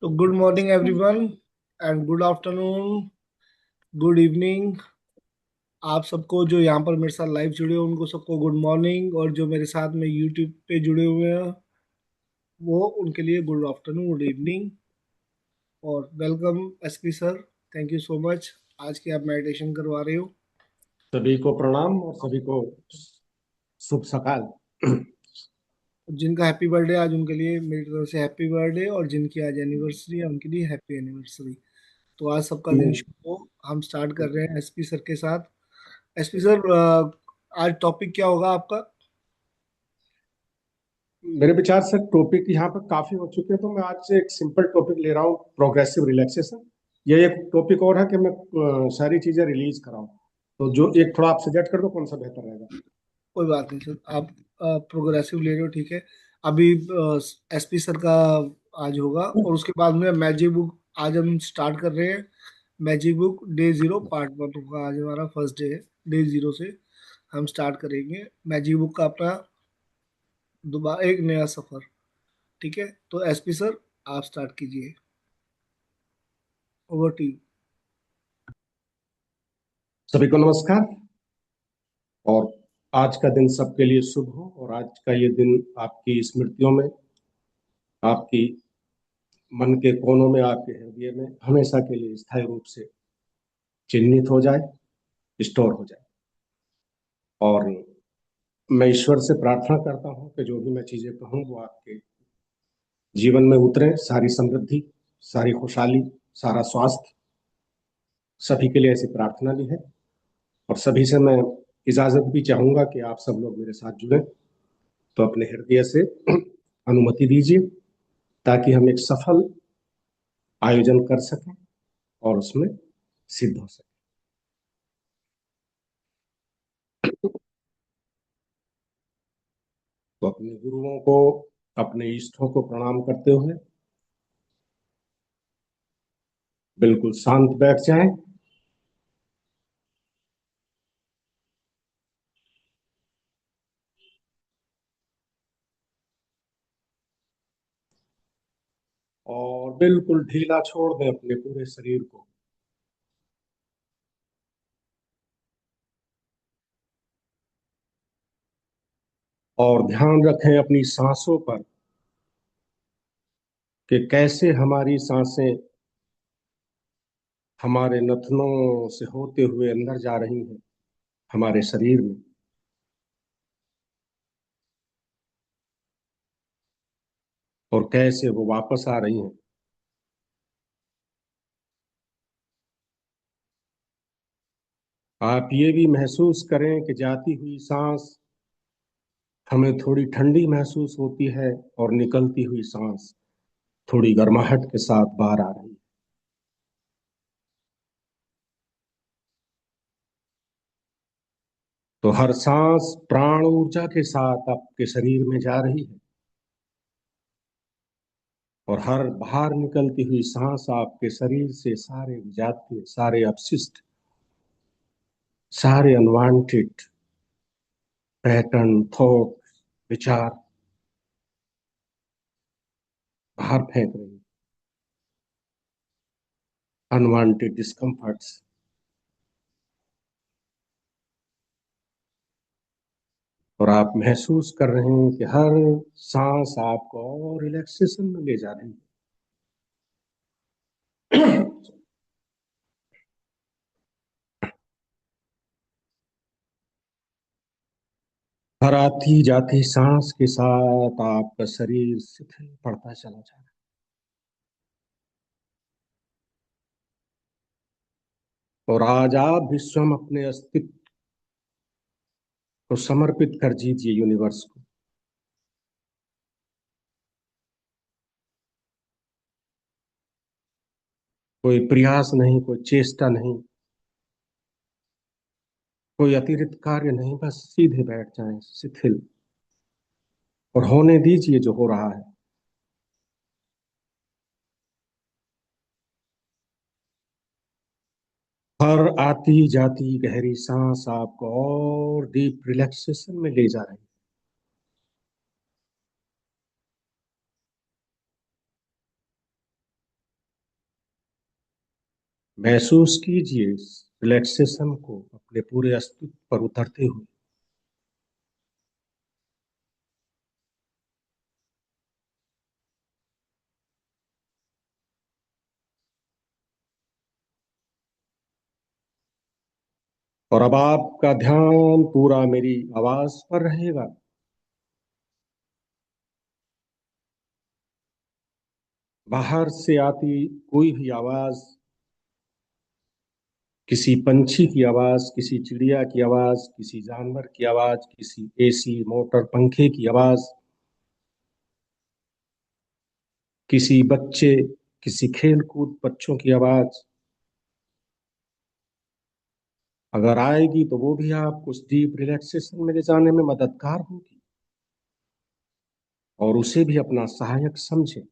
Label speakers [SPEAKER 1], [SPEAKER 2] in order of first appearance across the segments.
[SPEAKER 1] तो good morning everyone and good afternoon, good evening. आप सबको जो यहाँ पर मेरे साथ लाइव जुड़े हो उनको सबको गुड मॉर्निंग, और जो मेरे साथ में यूट्यूब पे जुड़े हुए हैं वो उनके लिए गुड आफ्टरनून, गुड इवनिंग और welcome SP sir. Thank you so much आज की आप मेडिटेशन करवा रहे हो।
[SPEAKER 2] सभी को प्रणाम और सभी को शुभ सकाल।
[SPEAKER 1] जिनका हैप्पी बर्थडे आज उनके लिए मेरी तरफ से हैप्पी बर्थडे, और जिनकी आज एनिवर्सरी है उनके लिए हैप्पी एनिवर्सरी। तो आज सबका दिन शुभ हो। हम स्टार्ट कर रहे हैं एसपी सर के साथ। एसपी सर, आज टॉपिक क्या होगा आपका?
[SPEAKER 2] मेरे विचार से टॉपिक यहाँ पर काफी हो चुके हैं, तो मैं आज से एक सिंपल टॉपिक ले रहा हूँ, प्रोग्रेसिव रिलैक्सेशन। ये एक टॉपिक और है कि मैं सारी चीजें रिलीज कराऊं, तो जो एक थोड़ा आप सजेस्ट कर दो कौन सा बेहतर रहेगा।
[SPEAKER 1] कोई बात नहीं सर, आप प्रोग्रेसिव ले रहे हो, ठीक है। अभी एसपी सर का आज होगा, और उसके बाद में मैजिक बुक आज हम स्टार्ट कर रहे हैं। मैजिक बुक डे 0 पार्ट 1 होगा, आज हमारा फर्स्ट डे है। डे 0 से हम स्टार्ट करेंगे मैजिक बुक का अपना दोबारा एक नया सफर। ठीक है, तो एसपी सर आप स्टार्ट कीजिए। Over to you.
[SPEAKER 2] सभी को नमस्कार, और आज का दिन सबके लिए शुभ हो, और आज का ये दिन आपकी स्मृतियों में, आपकी मन के कोनों में, आपके हृदय में हमेशा के लिए स्थायी रूप से चिन्हित हो जाए, स्टोर हो जाए। और मैं ईश्वर से प्रार्थना करता हूँ कि जो भी मैं चीजें कहूँ वो आपके जीवन में उतरे, सारी समृद्धि, सारी खुशहाली, सारा स्वास्थ्य, सभी के लिए ऐसी प्रार्थना भी है। और सभी से मैं इजाजत भी चाहूंगा कि आप सब लोग मेरे साथ जुड़े, तो अपने हृदय से अनुमति दीजिए ताकि हम एक सफल आयोजन कर सकें और उसमें सिद्ध हो सके। तो अपने गुरुओं को, अपने इष्टों को प्रणाम करते हुए बिल्कुल शांत बैठ जाएं। और बिल्कुल ढीला छोड़ दें अपने पूरे शरीर को। और ध्यान रखें अपनी सांसों पर कि कैसे हमारी सांसें हमारे नथनों से होते हुए अंदर जा रही हैं हमारे शरीर में, और कैसे वो वापस आ रही हैं। आप ये भी महसूस करें कि जाती हुई सांस हमें थोड़ी ठंडी महसूस होती है, और निकलती हुई सांस थोड़ी गर्माहट के साथ बाहर आ रही है। तो हर सांस प्राण ऊर्जा के साथ आपके शरीर में जा रही है, और हर बाहर निकलती हुई सांस आपके शरीर से सारे विजातीय, सारे अपशिष्ट, सारे अनवांटेड पैटर्न, थॉट, विचार बाहर फेंक रही है, अनवांटेड डिस्कम्फर्ट्स। और आप महसूस कर रहे हैं कि हर सांस आपको और रिलैक्सेशन में ले जा रही है। हर आती जाती सांस के साथ आपका शरीर शिथिल पड़ता चला जा रहा है। और आज आप भी स्वयं अपने अस्तित्व को समर्पित कर दीजिए यूनिवर्स को। कोई प्रयास नहीं, कोई चेष्टा नहीं, कोई अतिरिक्त कार्य नहीं, बस सीधे बैठ जाएं शिथिल, और होने दीजिए जो हो रहा है। हर आती जाती गहरी सांस आपको और डीप रिलैक्सेशन में ले जा रही है। महसूस कीजिए इस रिलैक्सेशन को अपने पूरे अस्तित्व पर उतरते हुए। और अब आपका ध्यान पूरा मेरी आवाज पर रहेगा। बाहर से आती कोई भी आवाज, किसी पंछी की आवाज, किसी चिड़िया की आवाज, किसी जानवर की आवाज, किसी एसी मोटर पंखे की आवाज, किसी बच्चे, किसी खेल कूद बच्चों की आवाज अगर आएगी तो वो भी आपको उस डीप रिलैक्सेशन में ले जाने में मददगार होगी, और उसे भी अपना सहायक समझे।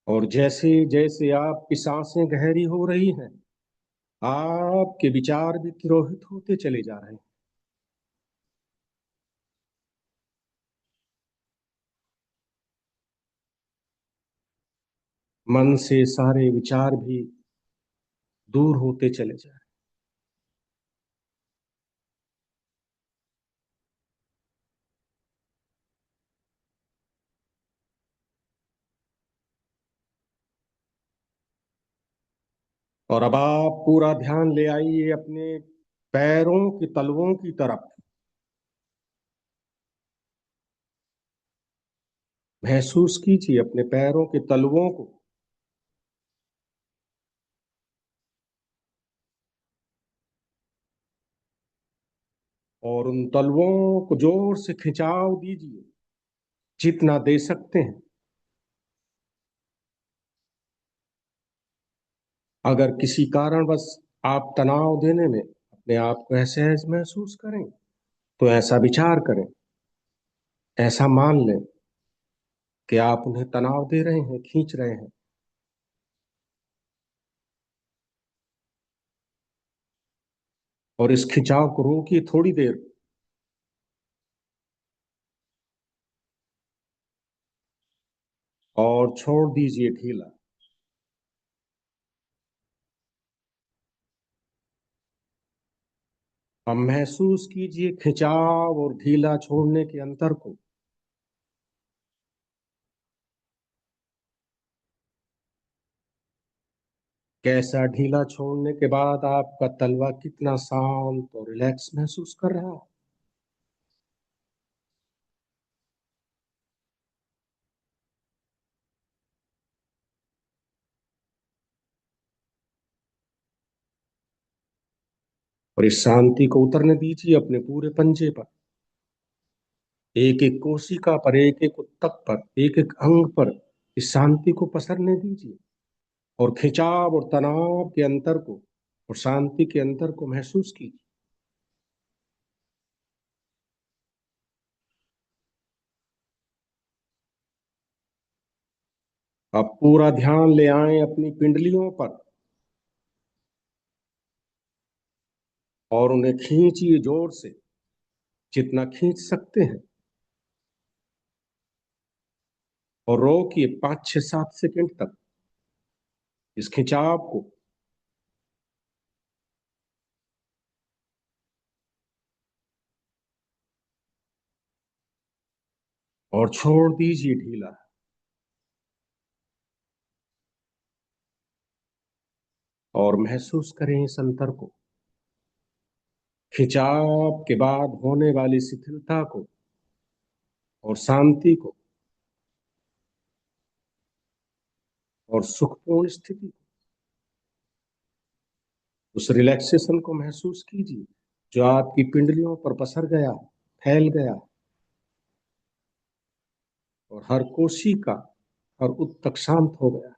[SPEAKER 2] और जैसे जैसे आपकी सांसें गहरी हो रही हैं, आपके विचार भी तिरोहित होते चले जा रहे हैं। मन से सारे विचार भी दूर होते चले जा रहे हैं। और अब आप पूरा ध्यान ले आइए अपने पैरों की तलवों की तरफ। महसूस कीजिए अपने पैरों के तलवों को। और उन तलवों को जोर से खिंचाव दीजिए, जितना दे सकते हैं। अगर किसी कारणवश आप तनाव देने में अपने आप को असहज महसूस करें, तो ऐसा विचार करें, ऐसा मान लें कि आप उन्हें तनाव दे रहे हैं, खींच रहे हैं। और इस खिंचाव को रोकिए थोड़ी देर, और छोड़ दीजिए ढीला। अब महसूस कीजिए खिंचाव और ढीला छोड़ने के अंतर को। कैसा ढीला छोड़ने के बाद आपका तलवा कितना शांत और रिलैक्स महसूस कर रहा है। और इस शांति को उतरने दीजिए अपने पूरे पंजे पर, एक एक कोशिका पर, एक एक ऊतक पर, एक एक अंग पर इस शांति को पसरने दीजिए। और खिंचाव और तनाव के अंतर को और शांति के अंतर को महसूस कीजिए। अब पूरा ध्यान ले आए अपनी पिंडलियों पर, और उन्हें खींचिए जोर से, जितना खींच सकते हैं। और रोकिए 5 6 7 सेकंड तक इस खिंचाव को। और छोड़ दीजिए ढीला। और महसूस करें इस अंतर को, खिंचाव के बाद होने वाली शिथिलता को और शांति को और सुखपूर्ण स्थिति को। उस रिलैक्सेशन को महसूस कीजिए जो आपकी पिंडलियों पर पसर गया, फैल गया, और हर कोशिका, हर ऊतक शांत हो गया,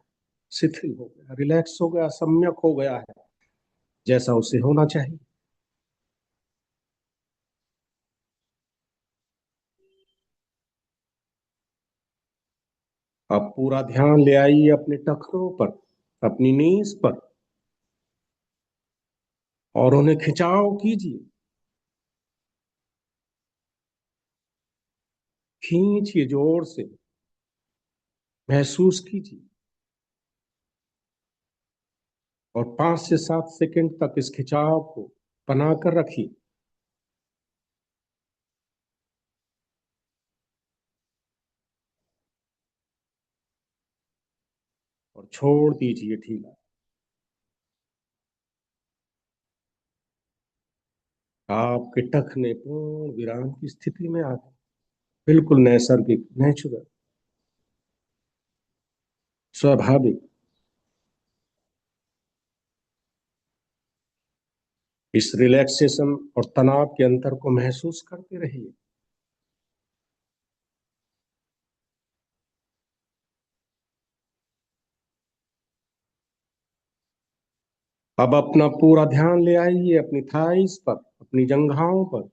[SPEAKER 2] शिथिल हो गया, रिलैक्स हो गया, सम्यक हो गया है, जैसा उसे होना चाहिए। अब पूरा ध्यान ले आइए अपने टखनों पर, अपनी नीज पर, और उन्हें खिंचाव कीजिए। खींचिए जोर से, महसूस कीजिए और 5 से 7 सेकंड तक इस खिंचाव को बनाकर रखिए। और छोड़ दीजिए ढीला। आपके टखने पूर्ण विराम की स्थिति में आ गए, बिल्कुल नैसर्गिक, नेचुरल, स्वाभाविक। इस रिलैक्सेशन और तनाव के अंतर को महसूस करते रहिए। अब अपना पूरा ध्यान ले आइए अपनी थाइस पर, अपनी जंघाओं पर,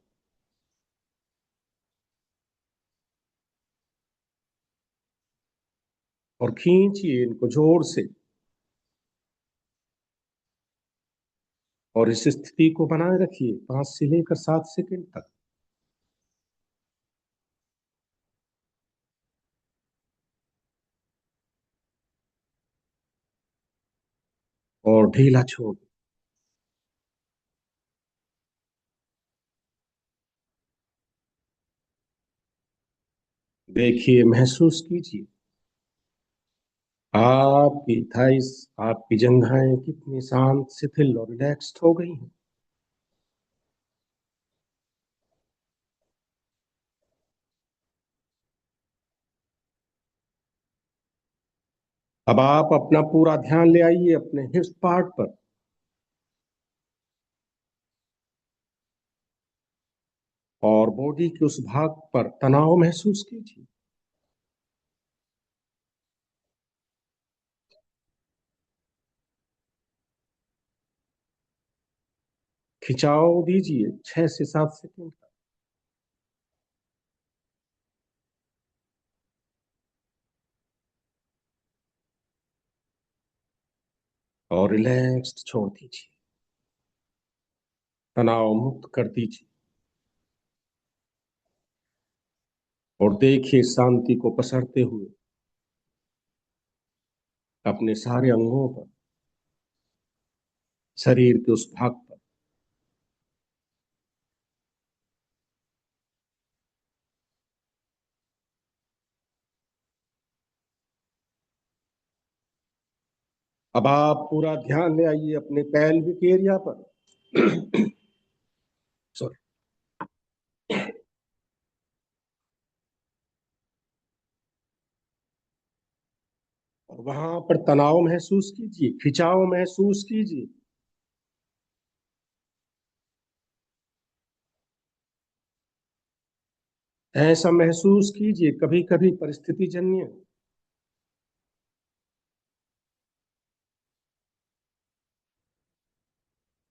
[SPEAKER 2] और खींचिए इनको जोर से। और इस स्थिति को बनाए रखिए 5 से लेकर 7 सेकंड तक। और ढीला छोड़। देखिए, महसूस कीजिए आपकी थाइस, आपकी जंघाएं कितनी शांत, शिथिल और रिलैक्स्ड हो गई हैं। अब आप अपना पूरा ध्यान ले आइए अपने हिप्स पार्ट पर, और बॉडी के उस भाग पर तनाव महसूस कीजिए। खिंचाव दीजिए 6 से 7 सेकंड तक। और रिलैक्स्ड छोड़ दीजिए, तनाव मुक्त कर दीजिए। और देखिए शांति को पसरते हुए अपने सारे अंगों पर, शरीर के उस भाग पर। अब आप पूरा ध्यान ले आइए अपने पैल्विक एरिया पर। सॉरी। और वहां पर तनाव महसूस कीजिए, खिंचाव महसूस कीजिए। ऐसा महसूस कीजिए कभी कभी परिस्थिति जन्य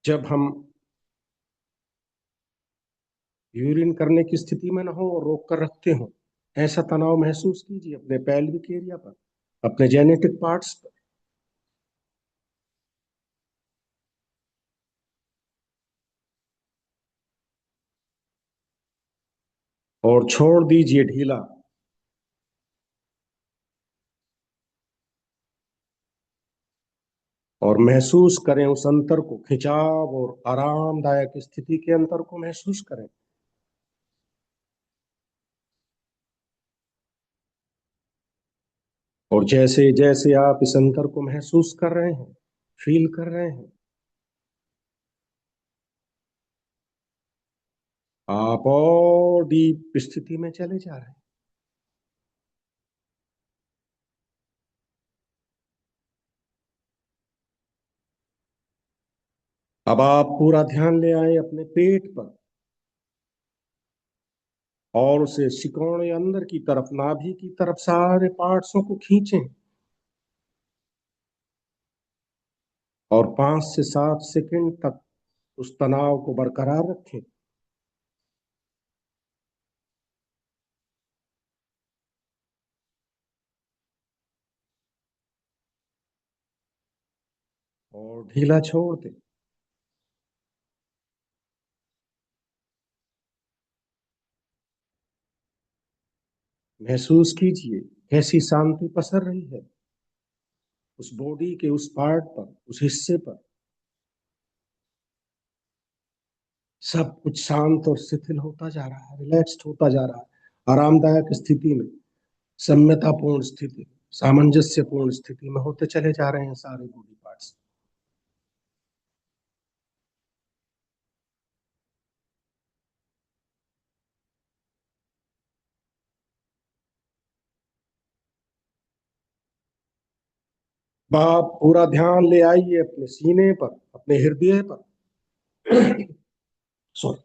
[SPEAKER 2] जब हम यूरिन करने की स्थिति में न हो और रोक कर रखते हो, ऐसा तनाव महसूस कीजिए अपने पैल्विक एरिया पर, अपने जेनेटिक पार्ट्स पर। और छोड़ दीजिए ढीला। और महसूस करें उस अंतर को, खिंचाव और आरामदायक स्थिति के अंतर को महसूस करें। और जैसे जैसे आप इस अंतर को महसूस कर रहे हैं, फील कर रहे हैं, आप और डीप स्थिति में चले जा रहे हैं। अब आप पूरा ध्यान ले आए अपने पेट पर, और उसे सिकोड़े अंदर की तरफ, नाभि की तरफ सारे पार्ट्सों को खींचें। और 5 से 7 सेकंड तक उस तनाव को बरकरार रखें। और ढीला छोड़ दें। महसूस कीजिए कैसी शांति पसर रही है उस बॉडी के उस पार्ट पर, उस हिस्से पर। सब कुछ शांत और शिथिल होता जा रहा है, रिलैक्स्ड होता जा रहा है, आरामदायक स्थिति में, सम्यतापूर्ण स्थिति, सामंजस्यपूर्ण स्थिति में होते चले जा रहे हैं सारे बॉडी पार्ट्स। आप पूरा ध्यान ले आइए अपने सीने पर, अपने हृदय पर। सॉरी।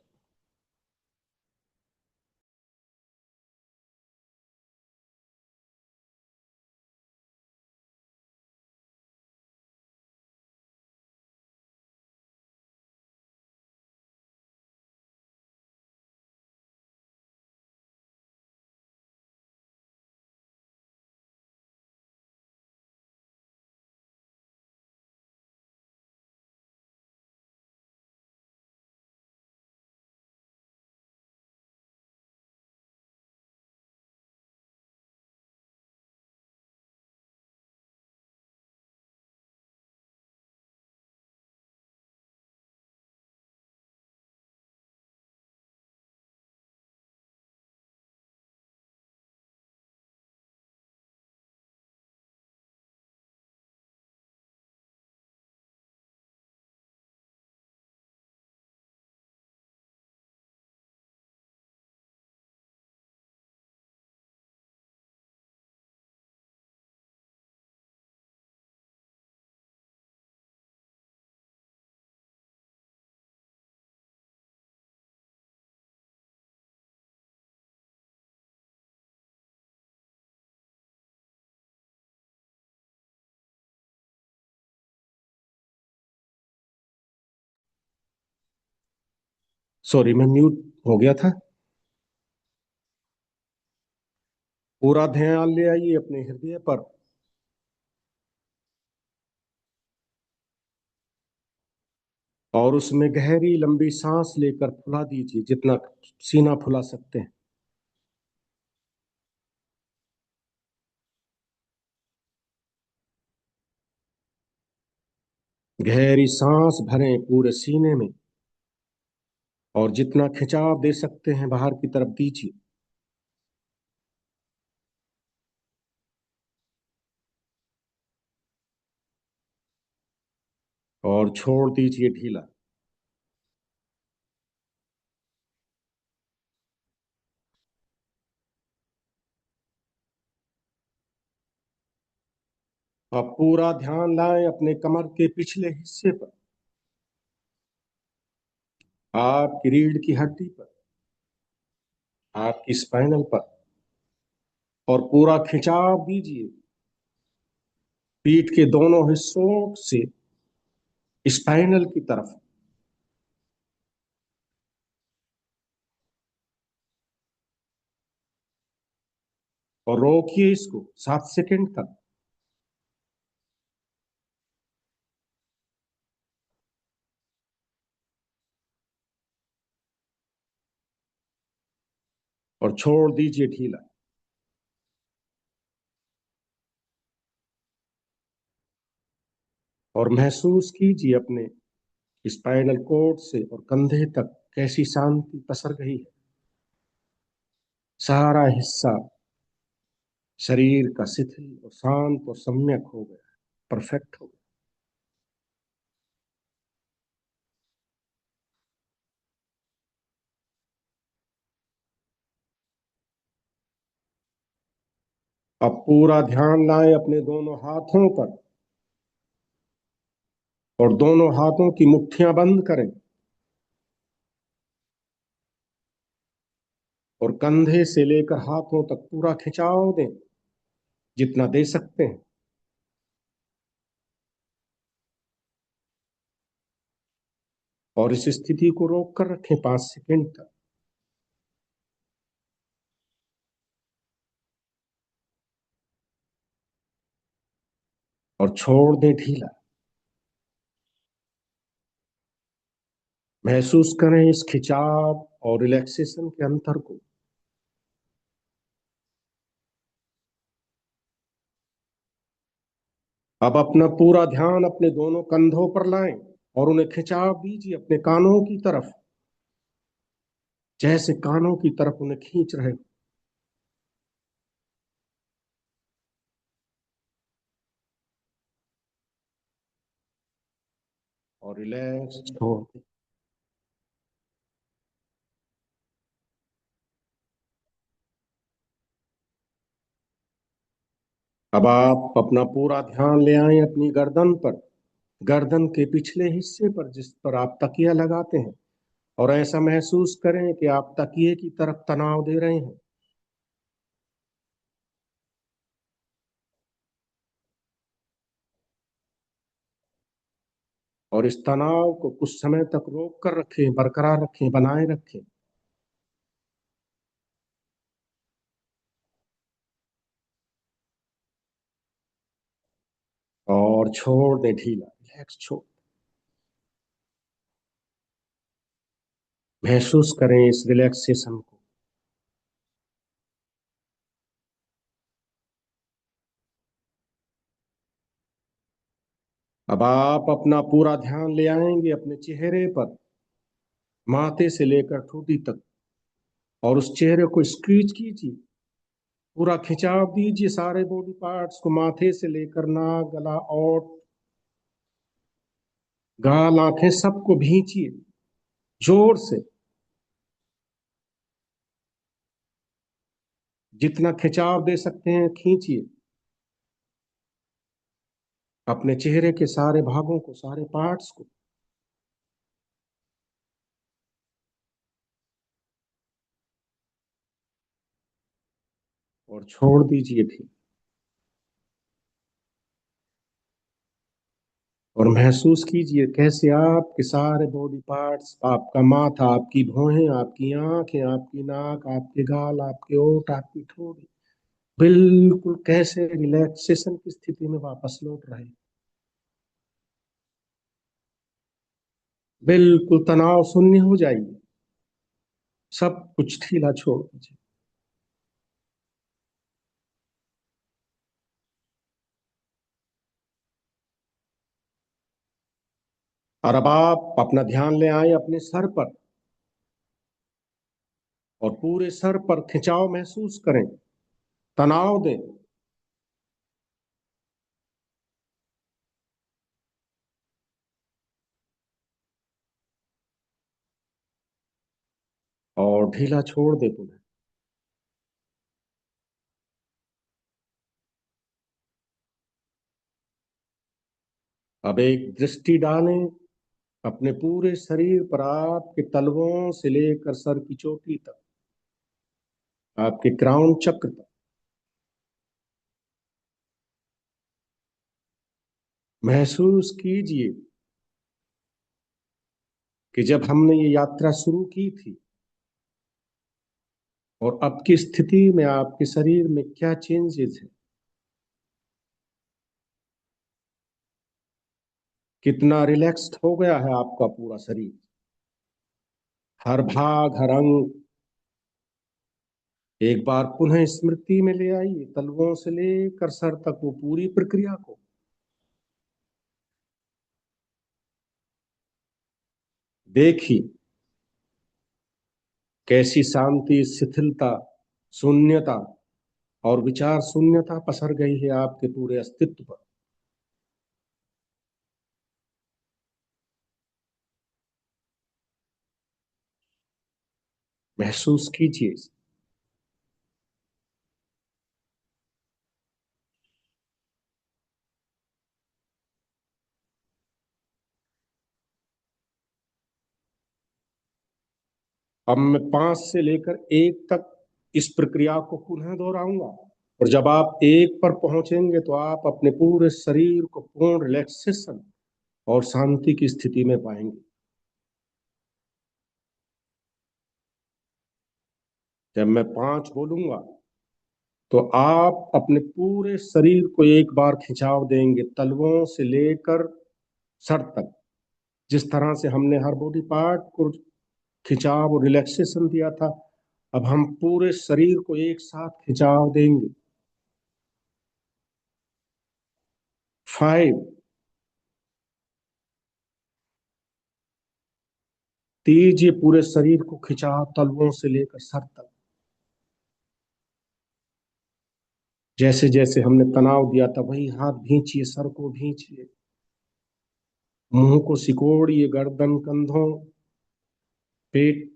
[SPEAKER 2] सॉरी, मैं म्यूट हो गया था। पूरा ध्यान ले आइए अपने हृदय पर और उसमें गहरी लंबी सांस लेकर फुला दीजिए जितना सीना फुला सकते हैं। गहरी सांस भरें पूरे सीने में और जितना खिंचाव दे सकते हैं बाहर की तरफ दीजिए। और छोड़ दीजिए ढीला। अब पूरा ध्यान लाएं अपने कमर के पिछले हिस्से पर, आपकी रीढ़ की हड्डी पर, आपकी स्पाइनल पर, और पूरा खिंचाव दीजिए पीठ के दोनों हिस्सों से स्पाइनल की तरफ। और रोकिए इसको 7 सेकंड तक। और छोड़ दीजिए ढीला। और महसूस कीजिए अपने स्पाइनल कोड से और कंधे तक कैसी शांति पसर गई है। सारा हिस्सा शरीर का शिथिल और शांत और सम्यक हो गया, परफेक्ट हो गया। अब पूरा ध्यान लाएं अपने दोनों हाथों पर और दोनों हाथों की मुट्ठियां बंद करें और कंधे से लेकर हाथों तक पूरा खिंचाव दें जितना दे सकते हैं। और इस स्थिति को रोक कर रखें 5 सेकंड तक। और छोड़ दें ढीला। महसूस करें इस खिंचाव और रिलैक्सेशन के अंतर को। अब अपना पूरा ध्यान अपने दोनों कंधों पर लाएं और उन्हें खिंचाव दीजिए अपने कानों की तरफ, जैसे कानों की तरफ उन्हें खींच रहे हो। और रिलैक्स छोड़ दें। अब आप अपना पूरा ध्यान ले आए अपनी गर्दन पर, गर्दन के पिछले हिस्से पर जिस पर आप तकिया लगाते हैं, और ऐसा महसूस करें कि आप तकिए की तरफ तनाव दे रहे हैं। और इस तनाव को कुछ समय तक रोक कर रखें, बरकरार रखें, बनाए रखें। और छोड़ दें ढीला, रिलैक्स छोड़। महसूस करें इस रिलैक्सेशन को। अब आप अपना पूरा ध्यान ले आएंगे अपने चेहरे पर, माथे से लेकर ठोड़ी तक, और उस चेहरे को स्क्रीच कीजिए, पूरा खिंचाव दीजिए सारे बॉडी पार्ट्स को, माथे से लेकर नाक, गला, ओठ, गाल, आंखें, सबको भींचिए जोर से। जितना खिंचाव दे सकते हैं खींचिए अपने चेहरे के सारे भागों को, सारे पार्ट्स को। और छोड़ दीजिए भी। और महसूस कीजिए कैसे आपके सारे बॉडी पार्ट्स, आपका माथा, आपकी भौहें, आपकी आंखें, आपकी नाक, आपके गाल, आपके ओठ, आपकी ठोड़ी बिल्कुल कैसे रिलैक्सेशन की स्थिति में वापस लौट रहे हैं। बिल्कुल तनाव शून्य हो जाइए, सब कुछ ढीला छोड़ दीजिए। और अब आप अपना ध्यान ले आए अपने सर पर, और पूरे सर पर खिंचाव महसूस करें, तनाव दें। और ढीला छोड़ दें पुनः। अब एक दृष्टि डालें अपने पूरे शरीर पर, आपके तलवों से लेकर सर की चोटी तक, आपके क्राउन चक्र तक। महसूस कीजिए कि जब हमने ये यात्रा शुरू की थी और अब की स्थिति में आपके शरीर में क्या चेंजेस है, कितना रिलैक्स्ड हो गया है आपका पूरा शरीर, हर भाग, हर अंग। एक बार पुनः स्मृति में ले आइए तलवों से लेकर सर तक वो पूरी प्रक्रिया को। देखिए कैसी शांति, शिथिलता, शून्यता और विचार शून्यता पसर गई है आपके पूरे अस्तित्व पर। महसूस कीजिए। अब मैं 5 से लेकर 1 तक इस प्रक्रिया को पुनः दोहराऊंगा, और जब आप 1 पर पहुंचेंगे तो आप अपने पूरे शरीर को पूर्ण रिलैक्सेशन और शांति की स्थिति में पाएंगे। जब मैं 5 बोलूंगा तो आप अपने पूरे शरीर को एक बार खिंचाव देंगे, तलवों से लेकर सर तक, जिस तरह से हमने हर बॉडी पार्ट को खिंचाव और रिलैक्सेशन दिया था। अब हम पूरे शरीर को एक साथ खिंचाव देंगे। 5 दीजिए पूरे शरीर को खिंचाव, तलवों से लेकर सर तक। जैसे जैसे हमने तनाव दिया था वही हाथ भींचिए, सर को भींचिए, मुंह को सिकोड़िए, गर्दन, कंधों, पेट,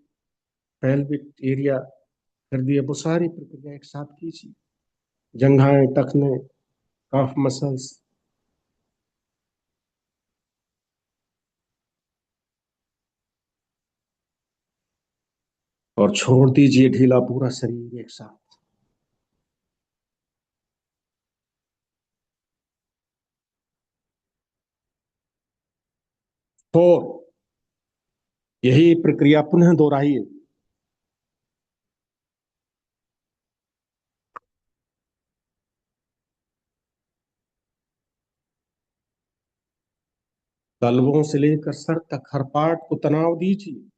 [SPEAKER 2] पेल्विक एरिया, हृदय, वो सारी प्रक्रिया एक साथ कीजिए। जंघाएं, टखने, काफ मसल्स, और छोड़ दीजिए ढीला पूरा शरीर एक साथ। फोर, यही प्रक्रिया पुनः दोहराइए। तलवों से लेकर सर तक हर पार्ट को तनाव दीजिए।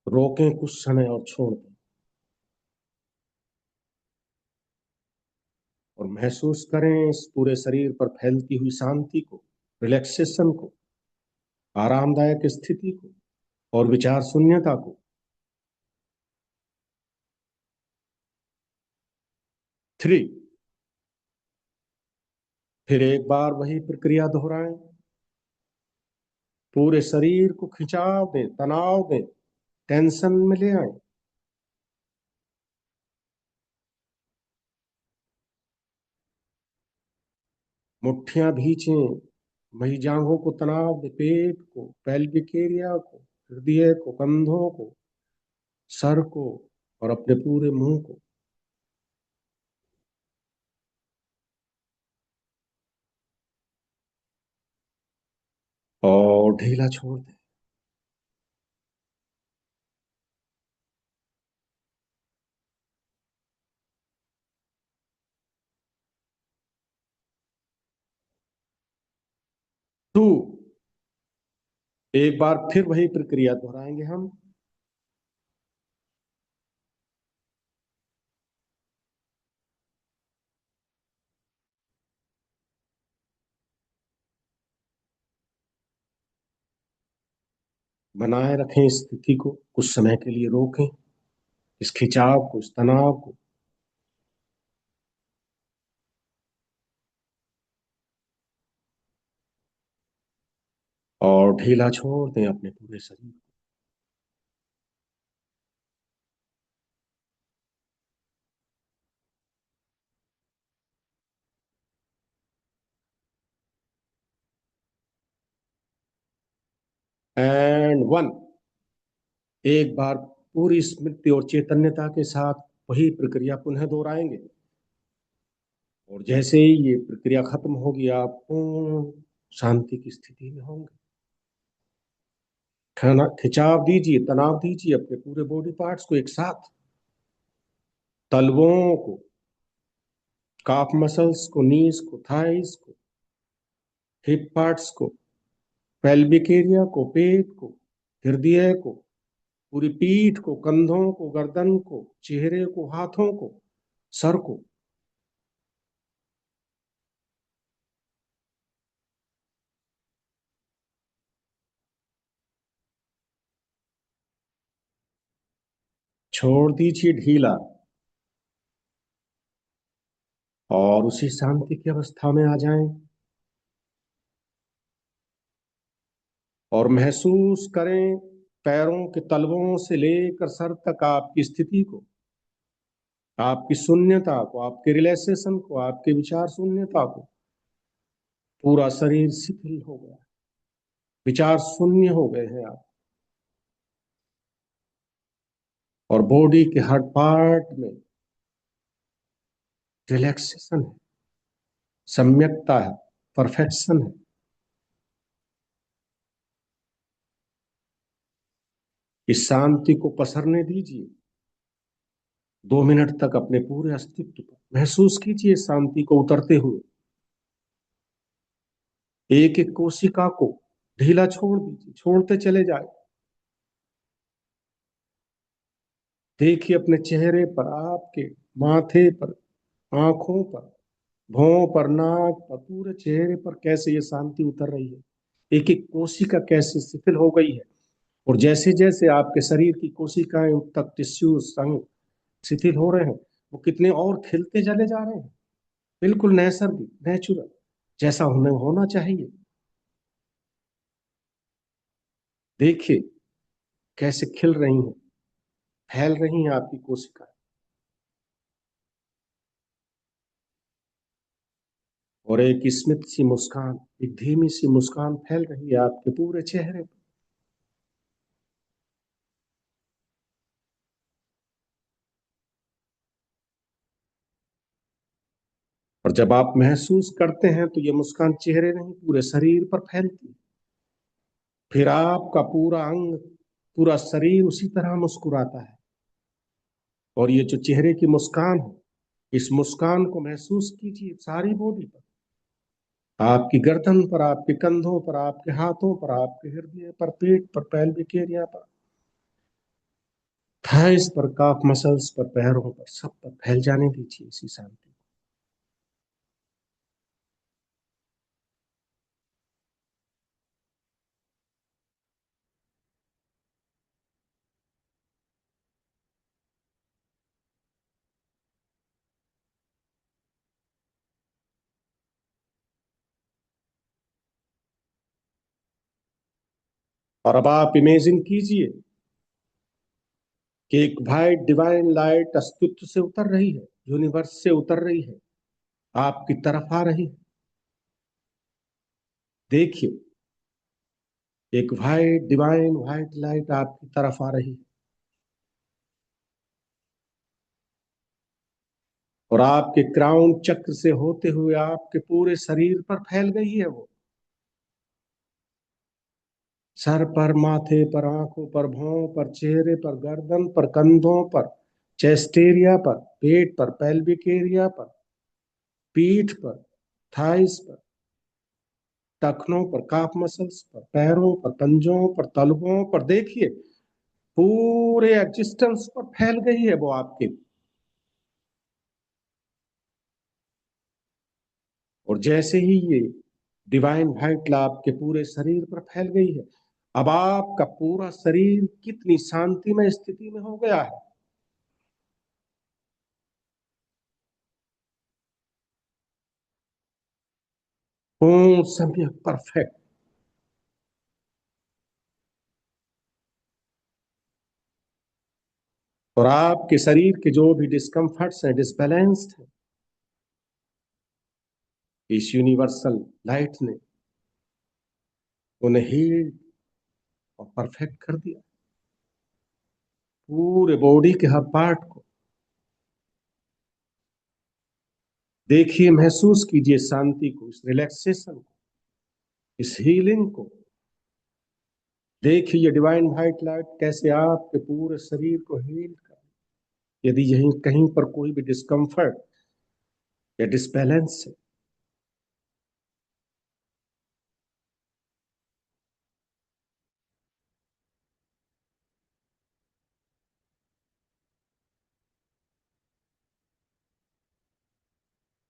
[SPEAKER 2] रोकें कुछ समय और छोड़ दें, और महसूस करें इस पूरे शरीर पर फैलती हुई शांति को, रिलैक्सेशन को, आरामदायक स्थिति को और विचार शून्यता को। 3, फिर एक बार वही प्रक्रिया दोहराएं। पूरे शरीर को खिंचाव दें, तनाव दें, टेंशन में ले आए। मुट्ठियां भींचें, वही जांघों को तनाव दें, पेट को, पेल्विक एरिया को, हृदय को, कंधों को, सर को और अपने पूरे मुंह को। और ढीला छोड़ दें। टू, एक बार फिर वही प्रक्रिया दोहराएंगे हम। बनाए रखें इस स्थिति को, कुछ समय के लिए रोकें इस खिंचाव को, इस तनाव को। और ढीला छोड़ दें अपने पूरे शरीर को। एंड 1, एक बार पूरी स्मृति और चैतन्यता के साथ वही प्रक्रिया पुनः दोहराएंगे, और जैसे ही ये प्रक्रिया खत्म होगी आप पूर्ण शांति की स्थिति में होंगे। खाना खिंचाव दीजिए, तनाव दीजिए अपने पूरे बॉडी पार्ट्स को एक साथ, तलवों को, काफ मसल्स को, नीज को, थाइस को, हिप पार्ट्स को, पेल्विक एरिया को, पेट को, हृदय को, पूरी पीठ को, कंधों को, गर्दन को, चेहरे को, हाथों को, सर को। छोड़ दीजिए ढीला, और उसी शांति की अवस्था में आ जाएं, और महसूस करें पैरों के तलवों से लेकर सर तक आपकी स्थिति को, आपकी शून्यता को, आपके रिलैक्सेशन को, आपके विचार शून्यता को। पूरा शरीर शिथिल हो गया, विचार शून्य हो गए हैं आप, और बॉडी के हर पार्ट में रिलैक्सेशन है, सम्यकता है, परफेक्शन है। इस शांति को पसरने दीजिए। 2 मिनट तक अपने पूरे अस्तित्व पर महसूस कीजिए शांति को उतरते हुए, एक एक कोशिका को, ढीला छोड़ दीजिए, छोड़ते चले जाए। देखिए अपने चेहरे पर, आपके माथे पर, आंखों पर, भौं पर, नाक पर, पूरे चेहरे पर कैसे ये शांति उतर रही है। एक एक कोशिका कैसे शिथिल हो गई है। और जैसे जैसे आपके शरीर की कोशिकाएं तक, टिश्यू संग शिथिल हो रहे हैं, वो कितने और खिलते चले जा रहे हैं, बिल्कुल नैसर्गिक, नेचुरल, जैसा उन्हें होना चाहिए। देखिए कैसे खिल रही हैं, फैल रही हैं आपकी कोशिकाएं। और एक स्मित सी मुस्कान, एक धीमी सी मुस्कान फैल रही है आपके पूरे चेहरे पर। और जब आप महसूस करते हैं तो ये मुस्कान चेहरे नहीं, पूरे शरीर पर फैलती है। फिर आपका पूरा अंग, पूरा शरीर उसी तरह मुस्कुराता है। और ये जो चेहरे की मुस्कान है, इस मुस्कान को महसूस कीजिए सारी बॉडी पर, आपकी गर्दन पर, आपके कंधों पर, आपके हाथों पर, आपके हृदय पर, पेट पर, पैल्विक एरिया पर, थाइस पर, काफ मसल्स पर, पैरों पर, सब पर फैल जाने दीजिए इसी शांति। और अब आप इमेजिन कीजिए कि एक भाई डिवाइन लाइट अस्तित्व से उतर रही है, यूनिवर्स से उतर रही है, आपकी तरफ आ रही है। देखिए एक वाइट डिवाइन व्हाइट लाइट आपकी तरफ आ रही है। और आपके क्राउन चक्र से होते हुए आपके पूरे शरीर पर फैल गई है वो। सर पर, माथे पर, आंखों पर, भौं पर, चेहरे पर, गर्दन पर, कंधों पर, चेस्ट एरिया पर, पेट पर, पेल्विक एरिया पर, पीठ पर, थाइस पर, टखनों पर, काफ मसल्स पर, पैरों पर, पंजों पर, तलवों पर। देखिए पूरे एग्जिस्टेंस पर फैल गई है वो आपके। और जैसे ही ये डिवाइन व्हाइट लाभ के पूरे शरीर पर फैल गई है, अब आपका पूरा शरीर कितनी शांतिमय स्थिति में हो गया है। पूर्ण समय परफेक्ट। और आपके शरीर के जो भी डिस्कम्फर्ट्स हैं, डिसबैलेंस्ड हैं, इस यूनिवर्सल लाइट ने उन्हें हील और परफेक्ट कर दिया, पूरे बॉडी के हर पार्ट को। देखिए, महसूस कीजिए शांति को, इस रिलैक्सेशन को, इस हीलिंग को। देखिए ये डिवाइन व्हाइट लाइट कैसे आपके पूरे शरीर को हील कर, यदि यहीं कहीं पर कोई भी डिस्कम्फर्ट या डिसबैलेंस है।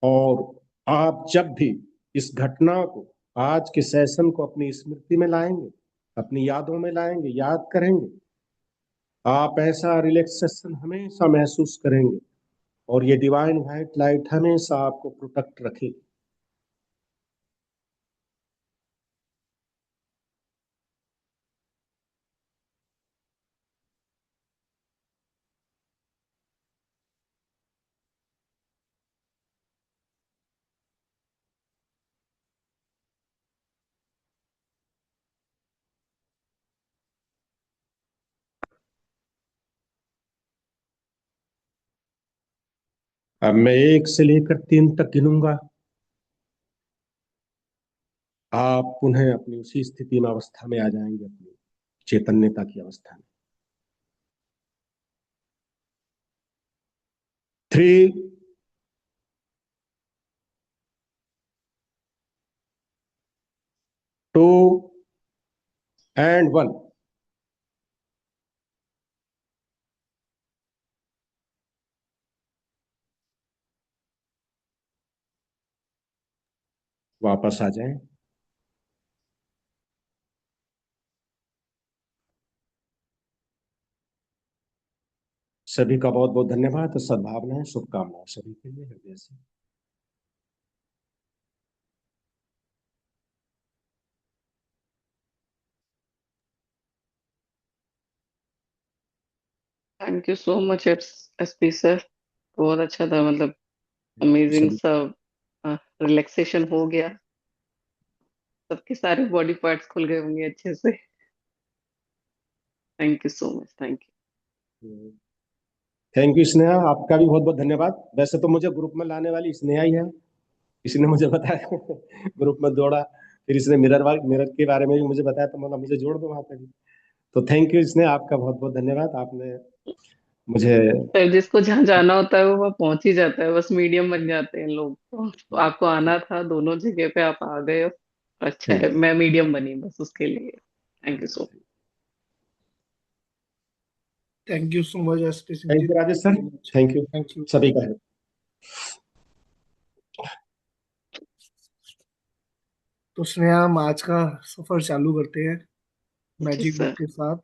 [SPEAKER 2] और आप जब भी इस घटना को, आज के सेशन को अपनी स्मृति में लाएंगे, अपनी यादों में लाएंगे, याद करेंगे, आप ऐसा रिलैक्सेशन हमेशा महसूस करेंगे। और ये डिवाइन व्हाइट लाइट हमेशा आपको प्रोटेक्ट रखेगी। अब मैं 1 से लेकर 3 तक गिनूंगा, आप पुनः अपनी उसी स्थिति में, अवस्था में आ जाएंगे, अपनी चैतन्यता की अवस्था में। 3, 2, एंड वन। वापस आ जाएं। सभी का बहुत बहुत धन्यवाद। सद्भावनाएं, शुभकामनाएं सभी के लिए हृदय से।
[SPEAKER 3] Thank you so much SP sir. बहुत अच्छा था, मतलब अमेजिंग
[SPEAKER 2] सभी
[SPEAKER 3] सा रिलैक्सेशन हो गया। सबके सारे बॉडी पार्ट्स खुल गए होंगे अच्छे से। Thank you so much, thank
[SPEAKER 2] thank you Sneha, आपका भी बहुत बहुत धन्यवाद। वैसे तो मुझे ग्रुप में लाने वाली स्नेहा ही है, इसने मुझे बताया ग्रुप में जोड़ा। फिर इसने मिरर के बारे में भी मुझे बताया, तो मतलब मुझे जोड़ दो वहां पे भी। तो थैंक यू स्नेहा, आपका बहुत बहुत धन्यवाद। आपने मुझे
[SPEAKER 3] सर। जिसको जहाँ जाना होता है वो वहाँ पहुंच ही जाता है, बस मीडियम बन जाते हैं लोग। तो आपको आना था, दोनों जगह पे आप आ गए हो। अच्छा है,
[SPEAKER 2] थैंक
[SPEAKER 3] मैं मीडियम बनी बस उसके लिए। Thank you so
[SPEAKER 1] thank you so much SP Singh ji,
[SPEAKER 2] thank you Rajesh
[SPEAKER 1] thank you
[SPEAKER 2] sir.
[SPEAKER 1] Very much.
[SPEAKER 2] Thank you
[SPEAKER 1] thank you.
[SPEAKER 2] सभी का है।
[SPEAKER 1] तो स्नेहा, हम आज का सफर चालू करते हैं
[SPEAKER 3] मच जी
[SPEAKER 1] मैजिक बुक
[SPEAKER 3] सर।
[SPEAKER 1] के साथ।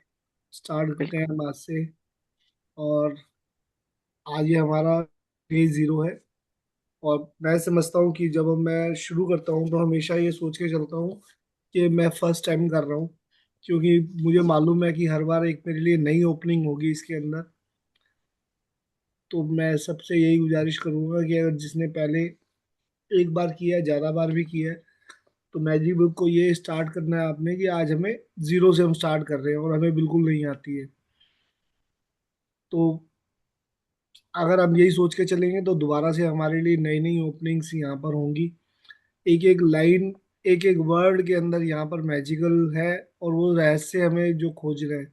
[SPEAKER 1] स्टार्ट करते
[SPEAKER 3] बिल्कुल।
[SPEAKER 1] हैं हम आज से। और आज ये हमारा डे 0 है। और मैं समझता हूँ कि जब मैं शुरू करता हूँ तो हमेशा ये सोच के चलता हूँ कि मैं फर्स्ट टाइम कर रहा हूँ, क्योंकि मुझे मालूम है कि हर बार एक मेरे लिए नई ओपनिंग होगी इसके अंदर। तो मैं सबसे यही गुजारिश करूंगा कि अगर जिसने पहले एक बार किया है, ज्यादा बार भी किया है, तो मैजिक बुक को ये स्टार्ट करना है आपने कि आज हमें 0 से हम स्टार्ट कर रहे हैं और हमें बिल्कुल नहीं आती है। तो अगर हम यही सोच के चलेंगे तो दोबारा से हमारे लिए नई नई ओपनिंग्स यहाँ पर होंगी। एक एक लाइन, एक एक वर्ड के अंदर यहाँ पर मैजिकल है। और वो रहस्य हमें जो खोज रहे हैं,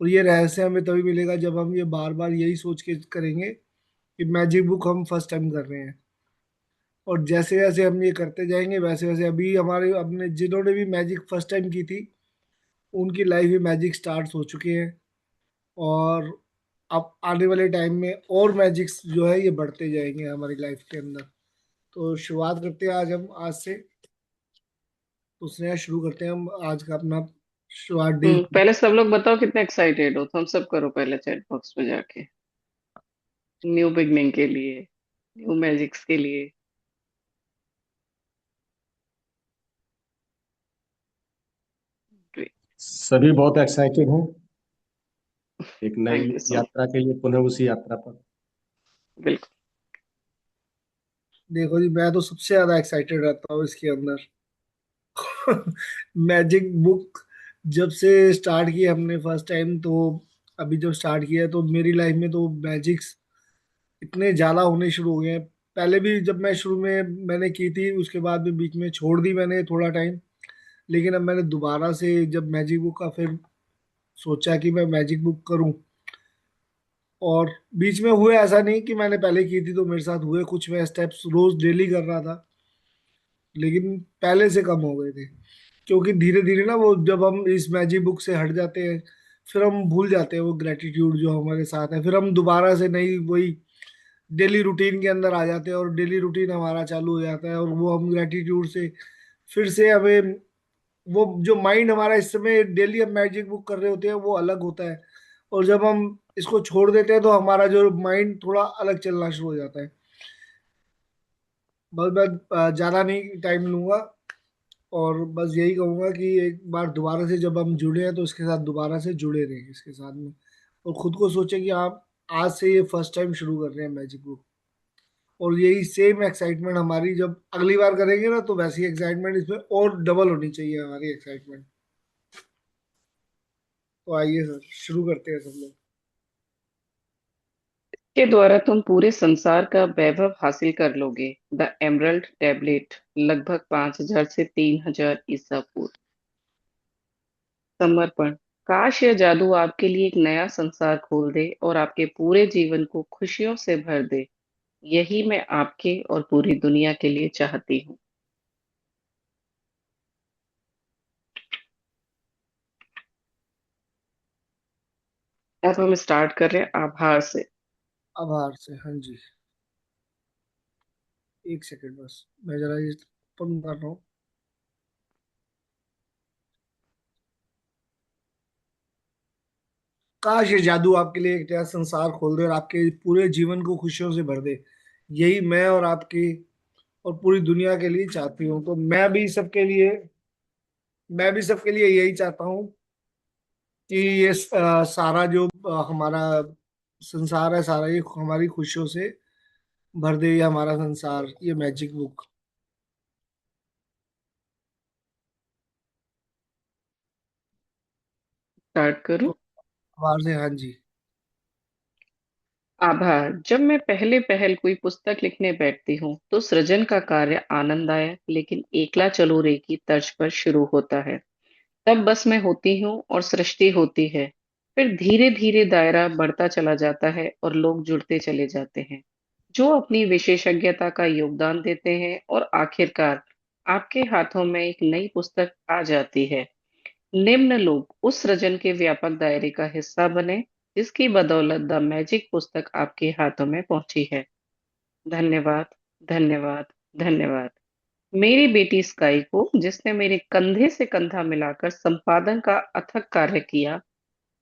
[SPEAKER 1] और ये रहस्य हमें तभी मिलेगा जब हम ये बार बार यही सोच के करेंगे कि मैजिक बुक हम फर्स्ट टाइम कर रहे हैं। और जैसे जैसे हम ये करते जाएंगे वैसे वैसे अभी हमारे अपने जिन्होंने भी मैजिक फर्स्ट टाइम की थी उनकी लाइफ में मैजिक स्टार्ट हो चुके हैं। और अब आने वाले टाइम में और मैजिक्स जो है ये बढ़ते जाएंगे हमारी लाइफ के अंदर। तो शुरुआत करते हैं आज हम आज से। तो स्नेहा, शुरू करते हैं हम आज का अपना शुरुआत डे।
[SPEAKER 3] पहले सब लोग बताओ कितने एक्साइटेड हो, थम्स अप करो पहले चैट बॉक्स में जाके। न्यू बिगनिंग के लिए, न्यू मैजिक्स के लिए।
[SPEAKER 2] सभी बहुत एक्साइटेड हैं एक नई
[SPEAKER 3] थैंक यू सो।
[SPEAKER 2] यात्रा के लिए, पुनः उसी यात्रा पर।
[SPEAKER 3] बिल्कुल।
[SPEAKER 1] देखो जी, मैं तो सबसे ज्यादा एक्साइटेड रहता हूँ इसके अंदर। मैजिक बुक जब से स्टार्ट की हमने फर्स्ट टाइम, तो अभी जब स्टार्ट किया तो मेरी लाइफ में तो मैजिक्स इतने ज्यादा होने शुरू हो गए हैं। पहले भी जब मैं शुरू में मैंने की थी, उसके बाद भी बीच में छोड़ दी मैंने थोड़ा टाइम। लेकिन अब मैंने दोबारा से जब मैजिक बुक का फिर सोचा कि मैं मैजिक बुक करूं। और बीच में हुए ऐसा नहीं कि मैंने पहले की थी तो मेरे साथ हुए कुछ, मैं स्टेप्स रोज डेली कर रहा था, लेकिन पहले से कम हो गए थे। क्योंकि धीरे धीरे ना वो जब हम इस मैजिक बुक से हट जाते हैं, फिर हम भूल जाते हैं वो ग्रेटिट्यूड जो हमारे साथ है। फिर हम दोबारा से नई वही डेली रूटीन के अंदर आ जाते हैं और डेली रूटीन हमारा चालू हो जाता है। और वो हम ग्रेटिट्यूड से फिर से हमें वो जो माइंड हमारा इस समय डेली हम मैजिक बुक कर रहे होते हैं वो अलग होता है। और जब हम इसको छोड़ देते हैं तो हमारा जो माइंड थोड़ा अलग चलना शुरू हो जाता है। बस मैं ज्यादा नहीं टाइम लूंगा। और बस यही कहूंगा कि एक बार दोबारा से जब हम जुड़े हैं तो इसके साथ दोबारा से जुड़े रहें इसके साथ में। और खुद को सोचें कि आप आज से ये फर्स्ट टाइम शुरू कर रहे हैं मैजिक बुक। और यही सेम एक्साइटमेंट हमारी जब अगली बार करेंगे ना, तो वैसी एक्साइटमेंट इसमें और डबल होनी चाहिए हमारी एक्साइटमेंट। तो आइए सर, शुरू करते हैं सब लोग।
[SPEAKER 3] के द्वारा तुम पूरे संसार का वैभव हासिल कर लोगे। द एमरल्ड टैबलेट, लगभग 5,000 से 3,000 ईसा पूर्व। समर्पण। काश यह जादू आपके लिए एक नया संसार खोल दे और आपके पूरे जीवन को खुशियों से भर दे। यही मैं आपके और पूरी दुनिया के लिए चाहती हूँ। अब हम स्टार्ट कर रहे हैं आभार से।
[SPEAKER 1] आभार से, हाँ जी। एक सेकंड बस, मैं जरा ये ओपन कर रहा हूँ। काश ये जादू आपके लिए एक नया संसार खोल दे और आपके पूरे जीवन को खुशियों से भर दे। यही मैं और आपकी और पूरी दुनिया के लिए चाहती हूँ। तो मैं भी सबके लिए यही चाहता हूँ कि ये सारा जो हमारा संसार है, सारा ये हमारी खुशियों से भर दे, ये हमारा संसार, ये मैजिक बुक।
[SPEAKER 3] स्टार्ट करूं?
[SPEAKER 1] तो आभार से, हाँ जी।
[SPEAKER 3] आभार। जब मैं पहले पहल कोई पुस्तक लिखने बैठती हूँ तो सृजन का कार्य आनंददायक लेकिन एकला चलो रे की तर्ज पर शुरू होता है। तब बस मैं होती हूँ और सृष्टि होती है। फिर धीरे धीरे दायरा बढ़ता चला जाता है और लोग जुड़ते चले जाते हैं जो अपनी विशेषज्ञता का योगदान देते हैं, और आखिरकार आपके हाथों में एक नई पुस्तक आ जाती है। निम्न लोग उस सृजन के व्यापक दायरे का हिस्सा बने जिसकी बदौलत द मैजिक पुस्तक आपके हाथों में पहुंची है। धन्यवाद, धन्यवाद, धन्यवाद। मेरी बेटी स्काई को, जिसने मेरे कंधे से कंधा मिलाकर संपादन का अथक कार्य किया।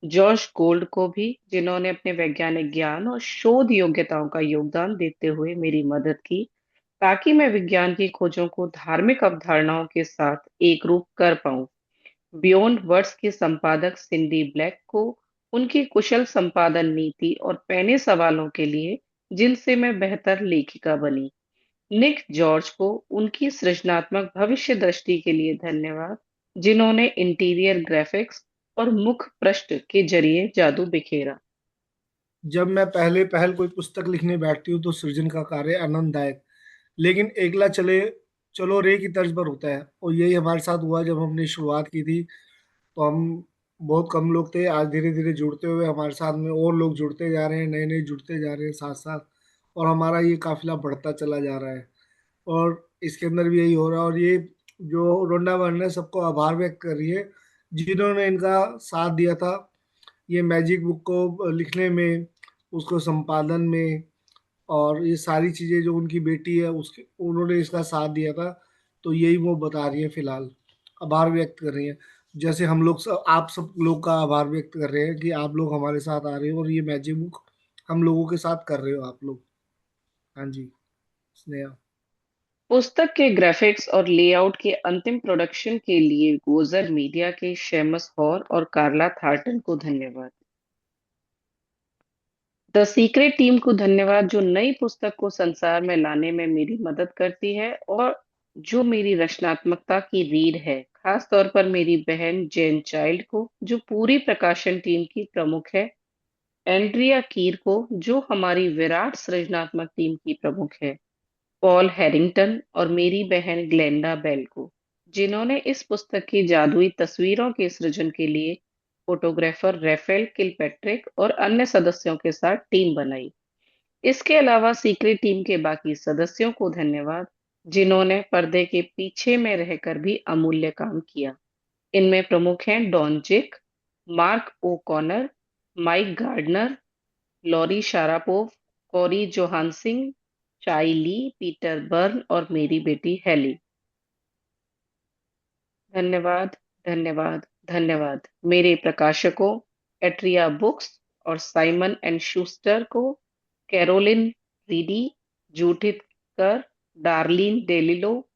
[SPEAKER 3] जॉर्ज गोल्ड को भी, जिन्होंने अपने वैज्ञानिक ज्ञान और शोध योग्यताओं का योगदान देते हुए मेरी मदद की ताकि मैं विज्ञान की खोजों को धार्मिक अवधारणाओं के साथ एकरूप कर पाऊं। बियॉन्ड वर्ड्स की संपादक सिंडी ब्लैक को, उनकी कुशल संपादन नीति और पैने सवालों के लिए जिनसे मैं बेहतर लेखिका बनी। निक जॉर्ज को उनकी सृजनात्मक भविष्य दृष्टि के लिए धन्यवाद, जिन्होंने इंटीरियर ग्राफिक्स और मुख पृष्ठ के जरिए जादू बिखेरा।
[SPEAKER 1] जब मैं पहले पहल कोई पुस्तक लिखने बैठती हूँ तो सृजन का कार्य आनंददायक लेकिन एकला चलो रे की तर्ज पर होता है। और यही हमारे साथ हुआ जब हमने शुरुआत की थी। तो हम बहुत कम लोग थे, आज धीरे धीरे जुड़ते हुए हमारे साथ में और लोग जुड़ते जा रहे हैं, नए नए जुड़ते जा रहे हैं साथ साथ। और हमारा ये काफिला बढ़ता चला जा रहा है। और इसके अंदर भी यही हो रहा है। और ये जो रोंडा बहन है, सबको आभार व्यक्त कर रही है जिन्होंने इनका साथ दिया था ये मैजिक बुक को लिखने में, उसको संपादन में। और ये सारी चीजें जो उनकी बेटी है उसके उन्होंने इसका साथ दिया था। तो यही वो बता रही है फिलहाल, आभार व्यक्त कर रही है। जैसे हम लोग आप सब लोग का आभार व्यक्त कर रहे हैं कि आप लोग हमारे साथ आ रहे हो और ये मैजिक बुक हम लोगों के साथ कर रहे हो आप लोग। हाँ जी, स्नेहा।
[SPEAKER 3] पुस्तक के ग्राफिक्स और लेआउट के अंतिम प्रोडक्शन के लिए गोजर मीडिया के शेमस हॉर और कार्ला थार्टन को धन्यवाद। द सीक्रेट टीम को धन्यवाद, जो नई पुस्तक को संसार में लाने में मेरी मदद करती है और जो मेरी रचनात्मकता की रीढ़ है। खास तौर पर मेरी बहन जेन चाइल्ड को, जो पूरी प्रकाशन टीम की प्रमुख है। एंड्रिया कीर को, जो हमारी विराट सृजनात्मक टीम की प्रमुख है। पॉल हैरिंगटन और मेरी बहन ग्लेंडा बेल को, जिन्होंने इस पुस्तक की जादुई तस्वीरों के सृजन के लिए फोटोग्राफर रेफेल किलपैट्रिक और अन्य सदस्यों के साथ टीम बनाई। इसके अलावा सीक्रेट टीम के बाकी सदस्यों को धन्यवाद, जिन्होंने पर्दे के पीछे में रहकर भी अमूल्य काम किया। इनमें प्रमुख हैं डॉन जिक, मार्क ओ कॉनर, माइक गार्डनर, लॉरी शारापोव, कोरी जोहानसिंग, चाई ली, पीटर बर्न और मेरी बेटी हेली। धन्यवाद, धन्यवाद, धन्यवाद। मेरे प्रकाशकों एट्रिया बुक्स और साइमन एंड शूस्टर को, कैरोलिन रीडी, जूडिथ कर, डार्लिन डेलिलो,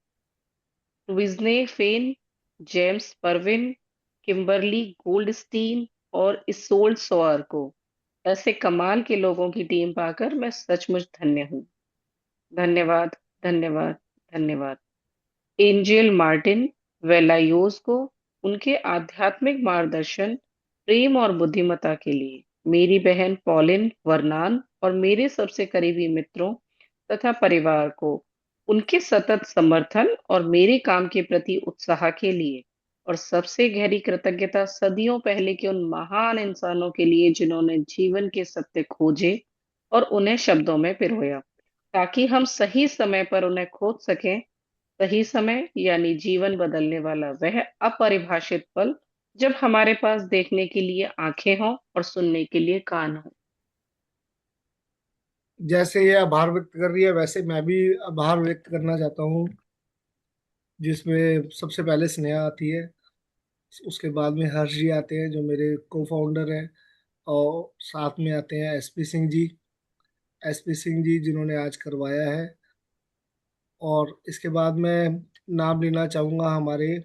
[SPEAKER 3] विजने फेन, जेम्स परविन, किम्बरली गोल्डस्टीन और इsoल्ड सोअर को। ऐसे कमाल के लोगों की टीम पाकर मैं सचमुच धन्य हूँ। धन्यवाद, धन्यवाद, धन्यवाद। एंजेल मार्टिन वेलायोस को, उनके आध्यात्मिक मार्गदर्शन, प्रेम और बुद्धिमत्ता के लिए। मेरी बहन पॉलिन वर्नान और मेरे सबसे करीबी मित्रों तथा परिवार को, उनके सतत समर्थन और मेरे काम के प्रति उत्साह के लिए। और सबसे गहरी कृतज्ञता सदियों पहले के उन महान इंसानों के लिए जिन्होंने जीवन के सत्य खोजे और उन्हें शब्दों में पिरोया ताकि हम सही समय पर उन्हें खोज सकें। सही समय यानी जीवन बदलने वाला वह अपरिभाषित पल जब हमारे पास देखने के लिए आंखें हों और सुनने के लिए कान हो।
[SPEAKER 1] जैसे ये आभार व्यक्त कर रही है, वैसे मैं भी आभार व्यक्त करना चाहता हूँ, जिसमें सबसे पहले स्नेहा आती है, उसके बाद में हर्ष जी आते हैं जो मेरे को फाउंडर हैं, और साथ में आते हैं एसपी सिंह जी। एसपी सिंह जी जिन्होंने आज करवाया है। और इसके बाद मैं नाम लेना चाहूँगा हमारे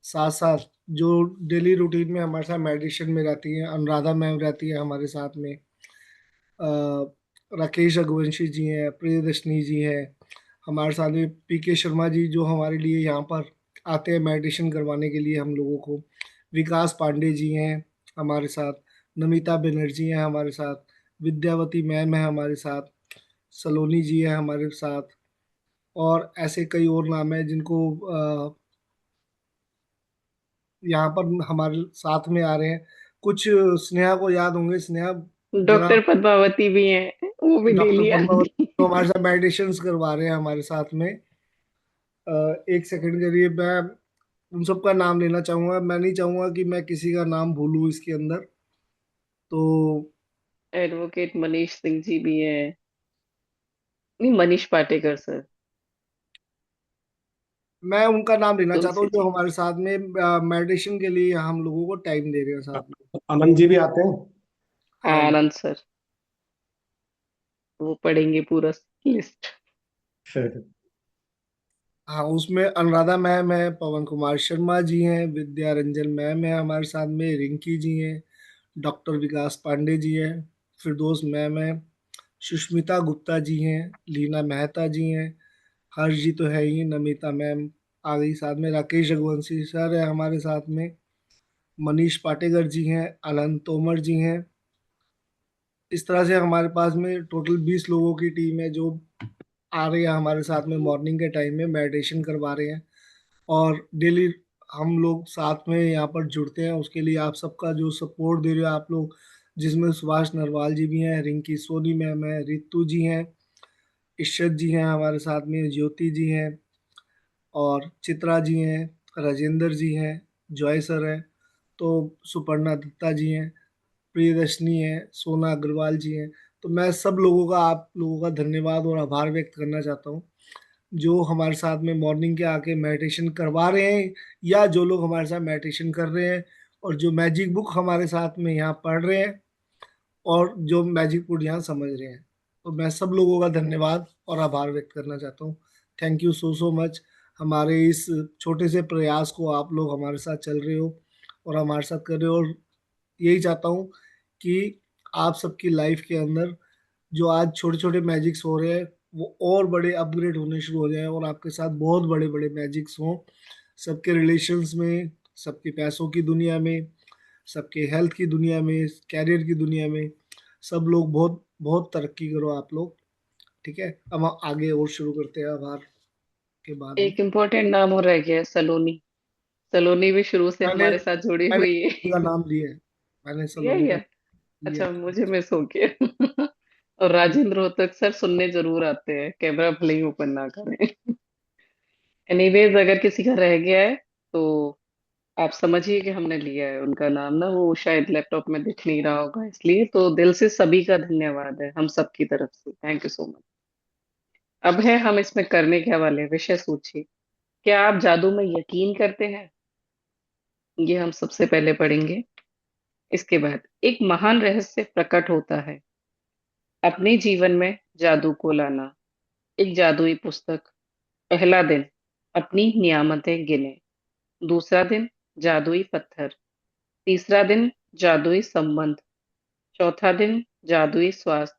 [SPEAKER 1] साथ साथ जो डेली रूटीन में हमारे साथ मेडिटेशन में रहती हैं, अनुराधा मैम रहती है हमारे साथ में, अ, राकेश रघुवंशी जी हैं, प्रियदर्शनी जी हैं, हमारे साथ में पीके शर्मा जी जो हमारे लिए यहाँ पर आते हैं मेडिटेशन करवाने के लिए हम लोगों को, विकास पांडे जी हैं हमारे साथ, नमिता बनर्जी हैं हमारे साथ, विद्यावती मैम है हमारे साथ, सलोनी जी है हमारे साथ, और ऐसे कई और नाम हैं जिनको यहाँ पर हमारे साथ में आ रहे हैं। कुछ स्नेहा को याद होंगे, स्नेहा जरा।
[SPEAKER 3] डॉक्टर पद्मावती भी हैं, वो भी
[SPEAKER 1] डॉक्टर
[SPEAKER 3] डेली
[SPEAKER 1] पद्मावत
[SPEAKER 3] आती
[SPEAKER 1] तो
[SPEAKER 3] हैं।
[SPEAKER 1] हमारे साथ मेडिटेशंस करवा रहे हैं हमारे साथ में। एक सेकंड के लिए मैं उन सबका नाम लेना चाहूंगा, मैं नहीं चाहूंगा कि मैं किसी का नाम भूलूं इसके अंदर। तो
[SPEAKER 3] एडवोकेट मनीष सिंह जी भी हैं। नहीं, मनीष पाटेकर सर।
[SPEAKER 1] मैं उनका नाम लेना चाहता हूँ
[SPEAKER 3] तुलसी
[SPEAKER 1] जो
[SPEAKER 3] जी।
[SPEAKER 1] हमारे साथ में मेडिटेशन के लिए हम लोगों को टाइम दे रहे हैं साथ में।
[SPEAKER 2] आनंद जी भी आते हैं।
[SPEAKER 3] हाँ,
[SPEAKER 1] हाँ जी।
[SPEAKER 3] आनंद सर। वो पढ़ेंगे पूरा लिस्ट।
[SPEAKER 1] हाँ, उसमें अनुराधा मैम है, पवन कुमार शर्मा जी हैं, विद्या रंजन मैम है हमारे साथ में, रिंकी जी हैं, डॉक्टर विकास पांडे जी हैं, फिरदौस मैम है, सुष्मिता गुप्ता जी हैं, लीना मेहता जी हैं, हर्ष जी तो है ही, नमिता मैम आ गई साथ में, राकेश रघुवंशी सर है हमारे साथ में, मनीष पाटेकर जी हैं, अनंत तोमर जी हैं। इस तरह से हमारे पास में टोटल 20 लोगों की टीम है जो आ रही है हमारे साथ में, मॉर्निंग के टाइम में मेडिटेशन करवा रहे हैं। और डेली हम लोग साथ में यहाँ पर जुड़ते हैं, उसके लिए आप सबका जो सपोर्ट दे रहे हो आप लोग, जिसमें सुभाष नरवाल जी भी हैं, रिंकी सोनी मैम है, रितु जी हैं, इशरत जी हैं हमारे साथ में, ज्योति जी हैं, और चित्रा जी हैं, राजेंद्र जी हैं, जॉय सर हैं, तो सुपर्णा दत्ता जी हैं, प्रियदर्शनी है, सोना अग्रवाल जी हैं। तो मैं सब लोगों का, आप लोगों का धन्यवाद और आभार व्यक्त करना चाहता हूँ जो हमारे साथ में मॉर्निंग के आके मेडिटेशन करवा रहे हैं, या जो लोग हमारे साथ मेडिटेशन कर रहे हैं, और जो मैजिक बुक हमारे साथ में यहाँ पढ़ रहे हैं, और जो मैजिक बुक यहाँ समझ रहे हैं। तो मैं सब लोगों का धन्यवाद और आभार व्यक्त करना चाहता हूँ। Thank you so so much. हमारे इस छोटे से प्रयास को आप लोग हमारे साथ चल रहे हो और हमारे साथ कर रहे हो, और यही चाहता हूँ कि आप सबकी लाइफ के अंदर जो आज छोटे छोटे मैजिक्स हो रहे हैं वो और बड़े अपग्रेड होने शुरू हो जाए, और आपके साथ बहुत बड़े बड़े मैजिक्स हों, सबके रिलेशंस में, सबके पैसों की दुनिया में, सबके हेल्थ की दुनिया में, कैरियर की दुनिया में, सब लोग बहुत बहुत तरक्की करो आप लोग। ठीक है, अब हम आगे और शुरू करते हैं आभार के बाद में।
[SPEAKER 3] एक इम्पोर्टेंट नाम और रह गया है, सलोनी। सलोनी भी शुरू से
[SPEAKER 1] मैंने
[SPEAKER 3] हमारे साथ जुड़ी
[SPEAKER 1] मैंने
[SPEAKER 3] हुई
[SPEAKER 1] का
[SPEAKER 3] है।
[SPEAKER 1] नाम लिया है, मैंने
[SPEAKER 3] लिया
[SPEAKER 1] सलोनी
[SPEAKER 3] ही
[SPEAKER 1] का
[SPEAKER 3] है।
[SPEAKER 1] लिया
[SPEAKER 3] अच्छा,
[SPEAKER 1] था।
[SPEAKER 3] मुझे मिस हो गया। और राजेंद्र रोहतक सर सुनने जरूर आते हैं, कैमरा भले ही ओपन ना करें। एनीवेज, अगर किसी का रह गया है तो आप समझिए कि हमने लिया है उनका नाम ना, वो शायद लैपटॉप में दिख नहीं रहा होगा, इसलिए तो दिल से सभी का धन्यवाद है हम सबकी तरफ से। Thank you so much. अब है हम इसमें करने क्या वाले, विषय सूची। क्या आप जादू में यकीन करते हैं? ये हम सबसे पहले पढ़ेंगे। इसके बाद एक महान रहस्य प्रकट होता है। अपने जीवन में जादू को लाना। एक जादुई पुस्तक। पहला दिन, अपनी नियामतें गिने। दूसरा दिन, जादुई पत्थर। तीसरा दिन, जादुई संबंध। चौथा दिन, जादुई स्वास्थ्य।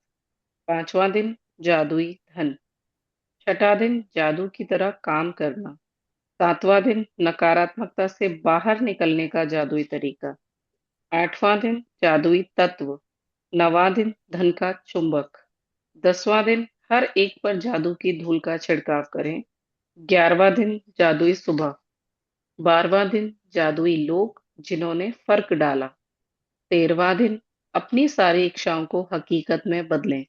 [SPEAKER 3] पांचवा दिन, जादुई धन। छठा दिन, जादू की तरह काम करना। सातवां दिन, नकारात्मकता से बाहर निकलने का जादुई तरीका। आठवां दिन, जादुई तत्व। नवां दिन, धन का चुंबक। 10वां दिन, हर एक पर जादू की धूल का छिड़काव करें। 11वां दिन, जादुई सुबह। 12वां दिन, जादुई लोग जिन्होंने फर्क डाला। 13वां दिन, अपनी सारी इच्छाओं को हकीकत में बदलें।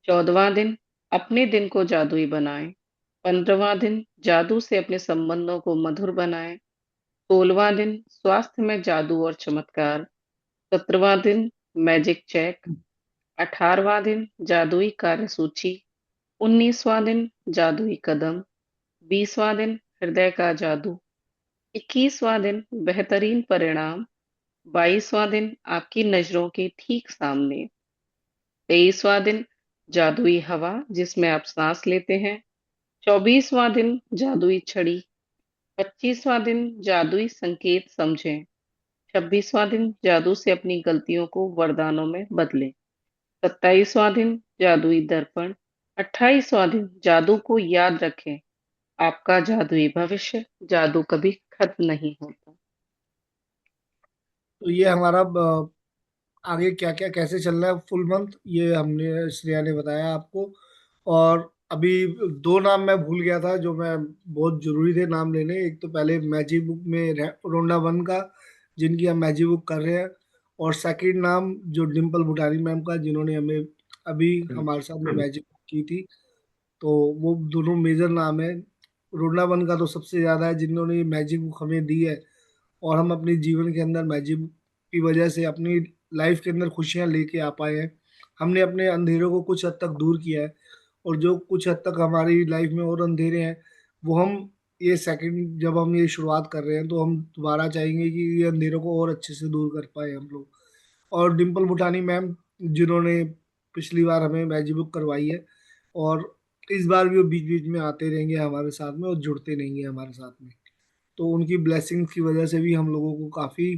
[SPEAKER 3] 14वां दिन, अपने दिन को जादुई बनाएं। 15वां दिन, जादू से अपने संबंधों को मधुर बनाएं। 16वां दिन स्वास्थ्य में जादू और चमत्कार। 17वां दिन मैजिक चेक। 18वां दिन जादुई कार्यसूची। 19वां दिन जादुई कदम। 20वां दिन हृदय का जादू। 21वां दिन बेहतरीन परिणाम। 22वां दिन आपकी नजरों के ठीक सामने। 23वां दिन जादुई हवा जिसमें आप सांस लेते हैं। 24वां दिन जादुई छड़ी। 25वां दिन जादुई संकेत समझें। 26वां दिन जादू से अपनी गलतियों को वरदानों में बदलें। 27वां दिन जादुई दर्पण। 28वां दिन जादू को याद रखें। आपका जादुई भविष्य। जादू कभी खत्म नहीं होता।
[SPEAKER 1] तो ये हमारा आगे क्या क्या कैसे चल रहा है फुल मंथ, ये हमने श्रेया ने बताया आपको। और अभी दो नाम मैं भूल गया था जो मैं बहुत जरूरी थे नाम लेने। एक तो पहले मैजिक बुक में रोंडा वन का, जिनकी हम मैजिक बुक कर रहे हैं। और सेकंड नाम जो डिम्पल भुटानी मैम का, जिन्होंने हमें अभी हमारे साथ में मैजिक बुक की थी। तो वो दोनों मेजर नाम है। रोंडा वन का तो सबसे ज्यादा है, जिन्होंने ये मैजिक बुक हमें दी है। और हम अपने जीवन के अंदर मैजिक की वजह से अपनी लाइफ के अंदर खुशियां लेके आ पाए हैं। हमने अपने अंधेरों को कुछ हद तक दूर किया है। और जो कुछ हद तक हमारी लाइफ में और अंधेरे हैं, वो हम ये सेकंड जब हम ये शुरुआत कर रहे हैं, तो हम दोबारा चाहेंगे कि ये अंधेरों को और अच्छे से दूर कर पाए हम लोग। और डिम्पल भुटानी मैम, जिन्होंने पिछली बार हमें मैजिक बुक करवाई है, और इस बार भी वो बीच बीच में आते रहेंगे हमारे साथ में और जुड़ते रहेंगे हमारे साथ में। तो उनकी ब्लेसिंग्स की वजह से भी हम लोगों को काफी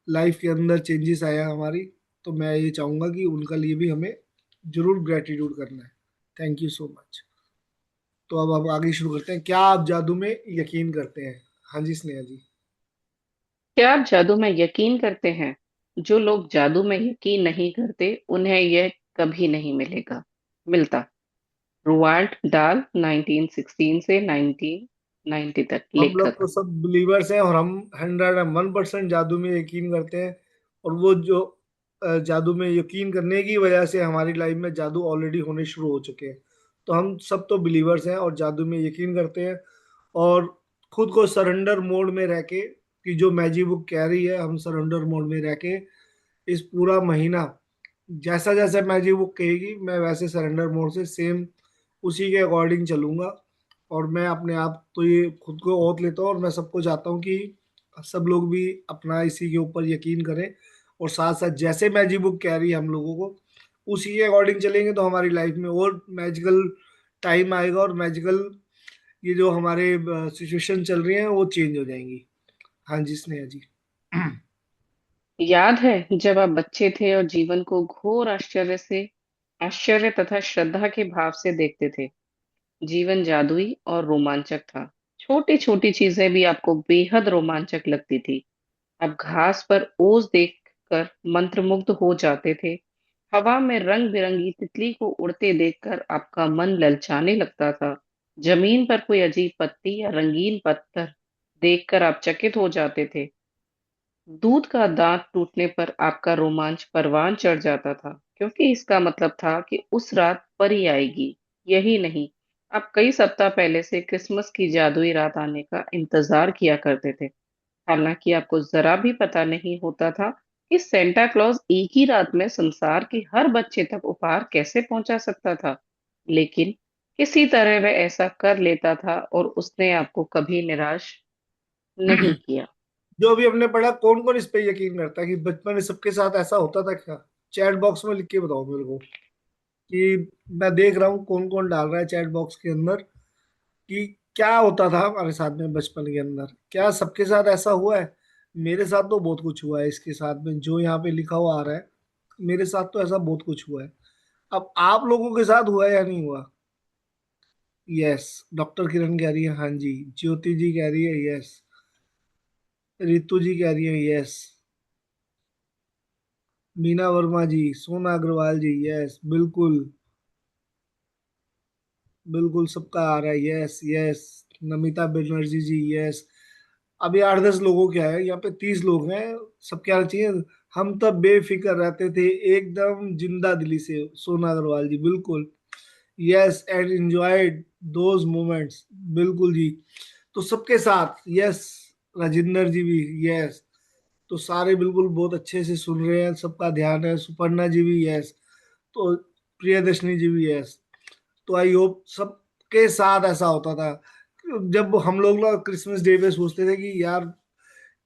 [SPEAKER 1] लाइफ के अंदर चेंजेस आया हमारी। तो मैं ये चाहूंगा कि उनका लिए भी हमें जरूर ग्रेटिट्यूड करना है। Thank you so much. तो अब हम आगे शुरू करते हैं। क्या आप जादू में यकीन करते हैं? हाँ जी स्नेहा जी।
[SPEAKER 3] क्या आप जादू में यकीन करते हैं? जो लोग जादू में यकीन नहीं करते उन्हें यह कभी नहीं मिलता। रोवाल्ड डाल 1916 से 1990 तक
[SPEAKER 1] हम लोग
[SPEAKER 3] लेखक।
[SPEAKER 1] तो सब बिलीवर्स हैं, और हम 101% जादू में यकीन करते हैं। और वो जो जादू में यकीन करने की वजह से हमारी लाइफ में जादू ऑलरेडी होने शुरू हो चुके हैं। तो हम सब तो बिलीवर्स हैं और जादू में यकीन करते हैं। और खुद को सरेंडर मोड में रह के, कि जो मैजिक बुक कह रही है, हम सरेंडर मोड में रह के इस पूरा महीना, जैसा जैसा मैजिक बुक कहेगी मैं वैसे सरेंडर मोड से सेम उसी के अकॉर्डिंग चलूंगा। और मैं अपने आप तो ये खुद को ओथ लेता हूँ, और मैं सबको चाहता हूँ कि सब लोग भी अपना इसी के ऊपर यकीन करें। और साथ साथ जैसे मैजिक बुक कह रही है हम लोगों को, उसी के अकॉर्डिंग चलेंगे तो हमारी लाइफ में और मैजिकल टाइम आएगा, और मैजिकल ये जो हमारे सिचुएशन चल रही है वो चेंज हो जाएंगी। हाँ जी स्नेहा जी।
[SPEAKER 3] याद है जब आप बच्चे थे और जीवन को घोर आश्चर्य तथा श्रद्धा के भाव से देखते थे। जीवन जादुई और रोमांचक था। छोटी छोटी चीजें भी आपको बेहद रोमांचक लगती थी। आप घास पर ओस देखकर मंत्रमुग्ध हो जाते थे। हवा में रंग बिरंगी तितली को उड़ते देखकर आपका मन ललचाने लगता था। जमीन पर कोई अजीब पत्ती या रंगीन पत्थर देखकर आप चकित हो जाते थे। दूध का दांत टूटने पर आपका रोमांच परवान चढ़ जाता था, क्योंकि इसका मतलब था कि उस रात परी आएगी। यही नहीं, आप कई सप्ताह पहले से क्रिसमस की जादुई रात आने का इंतजार किया करते थे। हालांकि आपको जरा भी पता नहीं होता था कि सेंटा क्लॉज एक ही रात में संसार के हर बच्चे तक उपहार कैसे पहुंचा सकता था। लेकिन किसी तरह वह ऐसा कर लेता था और उसने आपको कभी निराश नहीं किया।
[SPEAKER 1] जो भी हमने पढ़ा, कौन कौन इस पे यकीन करता है कि बचपन में सबके साथ ऐसा होता था क्या? चैट बॉक्स में लिख के बताओ मेरे को, कि मैं देख रहा हूँ कौन कौन डाल रहा है चैट बॉक्स के अंदर, कि क्या होता था हमारे साथ में बचपन के अंदर। क्या सबके साथ ऐसा हुआ है? मेरे साथ तो बहुत कुछ हुआ है इसके साथ में, जो यहाँ पे लिखा हुआ आ रहा है। मेरे साथ तो ऐसा बहुत कुछ हुआ है। अब आप लोगों के साथ हुआ है या नहीं हुआ? यस। डॉक्टर किरण कह रही है हाँ जी। ज्योति जी कह रही है यस। रितु जी कह रही है यस। मीना वर्मा जी, सोना अग्रवाल जी यस बिल्कुल। बिल्कुल सबका आ रहा है यस यस। नमिता बनर्जी जी यस। अभी 8-10 लोगों क्या है, यहाँ पे 30 लोग हैं। सब क्या चाहिए? हम तब बेफिक्र रहते थे एकदम जिंदा दिली से, सोना अग्रवाल जी बिल्कुल। Yes and enjoyed those moments. बिल्कुल जी। तो सबके साथ यस। राजेंद्र जी भी, यस। तो सारे बिल्कुल बहुत अच्छे से सुन रहे हैं, सबका ध्यान है। सुपर्णा जी भी, यस। तो प्रियदर्शनी जी भी, यस। तो आई होप सबके साथ ऐसा होता था। जब हम लोग ना क्रिसमस डे पे सोचते थे कि यार,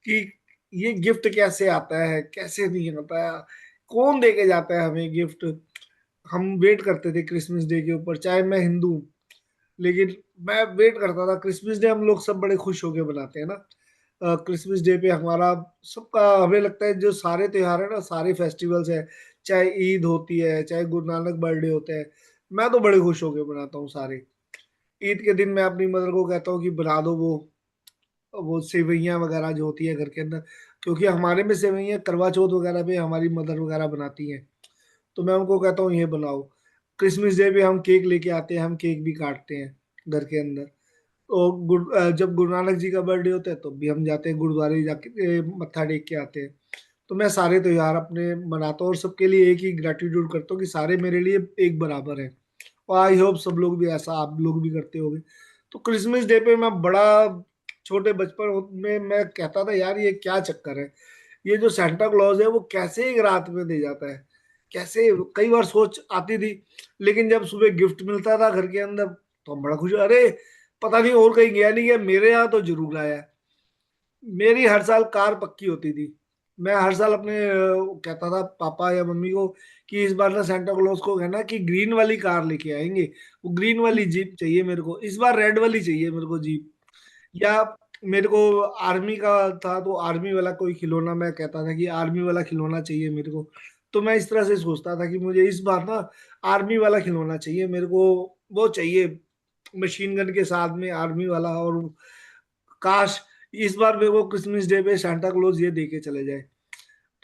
[SPEAKER 1] कि ये गिफ्ट कैसे आता है, कैसे नहीं आता है, कौन दे के जाता है हमें गिफ्ट। हम वेट करते थे क्रिसमस डे के ऊपर, चाहे मैं हिंदू हूं, लेकिन मैं वेट करता था। क्रिसमस डे हम लोग सब बड़े खुश होके मनाते हैं ना। क्रिसमस डे पे हमारा सबका, हमें लगता है जो सारे त्योहार है ना, सारे फेस्टिवल्स है, चाहे ईद होती है, चाहे गुरु नानक बर्थडे होते हैं, मैं तो बड़े खुश होके मनाता हूँ सारे। ईद के दिन मैं अपनी मदर को कहता हूँ कि बना दो वो सेवइयाँ वगैरह जो होती है घर के अंदर, क्योंकि हमारे में सेवइयाँ करवा चौथ वगैरह पे हमारी मदर वगैरह बनाती हैं। तो मैं उनको कहता हूँ ये बनाओ। क्रिसमस डे पे हम केक लेके आते हैं, हम केक भी काटते हैं घर के अंदर। तो जब गुरु नानक जी का बर्थडे होता है तो भी हम जाते हैं गुरुद्वारे, जाके मत्था टेक के आते हैं। तो मैं सारे त्योहार अपने मनाता हूँ और सबके लिए एक ही ग्रेटिट्यूड करता हूँ कि सारे मेरे लिए एक बराबर है। और आई होप सब लोग भी ऐसा, आप लोग भी करते होंगे। तो क्रिसमस डे पे मैं बड़ा, छोटे बचपन में मैं कहता था यार ये क्या चक्कर है, ये जो सेंटा क्लॉज है वो कैसे एक रात में दे जाता है, कैसे। कई बार सोच आती थी। लेकिन जब सुबह गिफ्ट मिलता था घर के अंदर तो हम बड़ा खुश, अरे पता नहीं और कहीं गया नहीं गया, मेरे यहाँ तो जरूर आया है। मेरी हर साल कार पक्की होती थी। मैं हर साल अपने कहता था पापा या मम्मी को कि इस बार ना सेंटा क्लॉज को कहना कि ग्रीन वाली कार लेके आएंगे, वो ग्रीन वाली जीप चाहिए मेरे को, इस बार रेड वाली चाहिए मेरे को जीप। या मेरे को आर्मी का था तो आर्मी वाला कोई खिलौना, मैं कहता था कि आर्मी वाला खिलौना चाहिए मेरे को। तो मैं इस तरह से सोचता था कि मुझे इस बार ना आर्मी वाला खिलौना चाहिए मेरे को, वो चाहिए मशीन गन के साथ में आर्मी वाला। और काश इस बार मेरे को क्रिसमस डे पे सांता क्लॉज ये दे के चले जाए।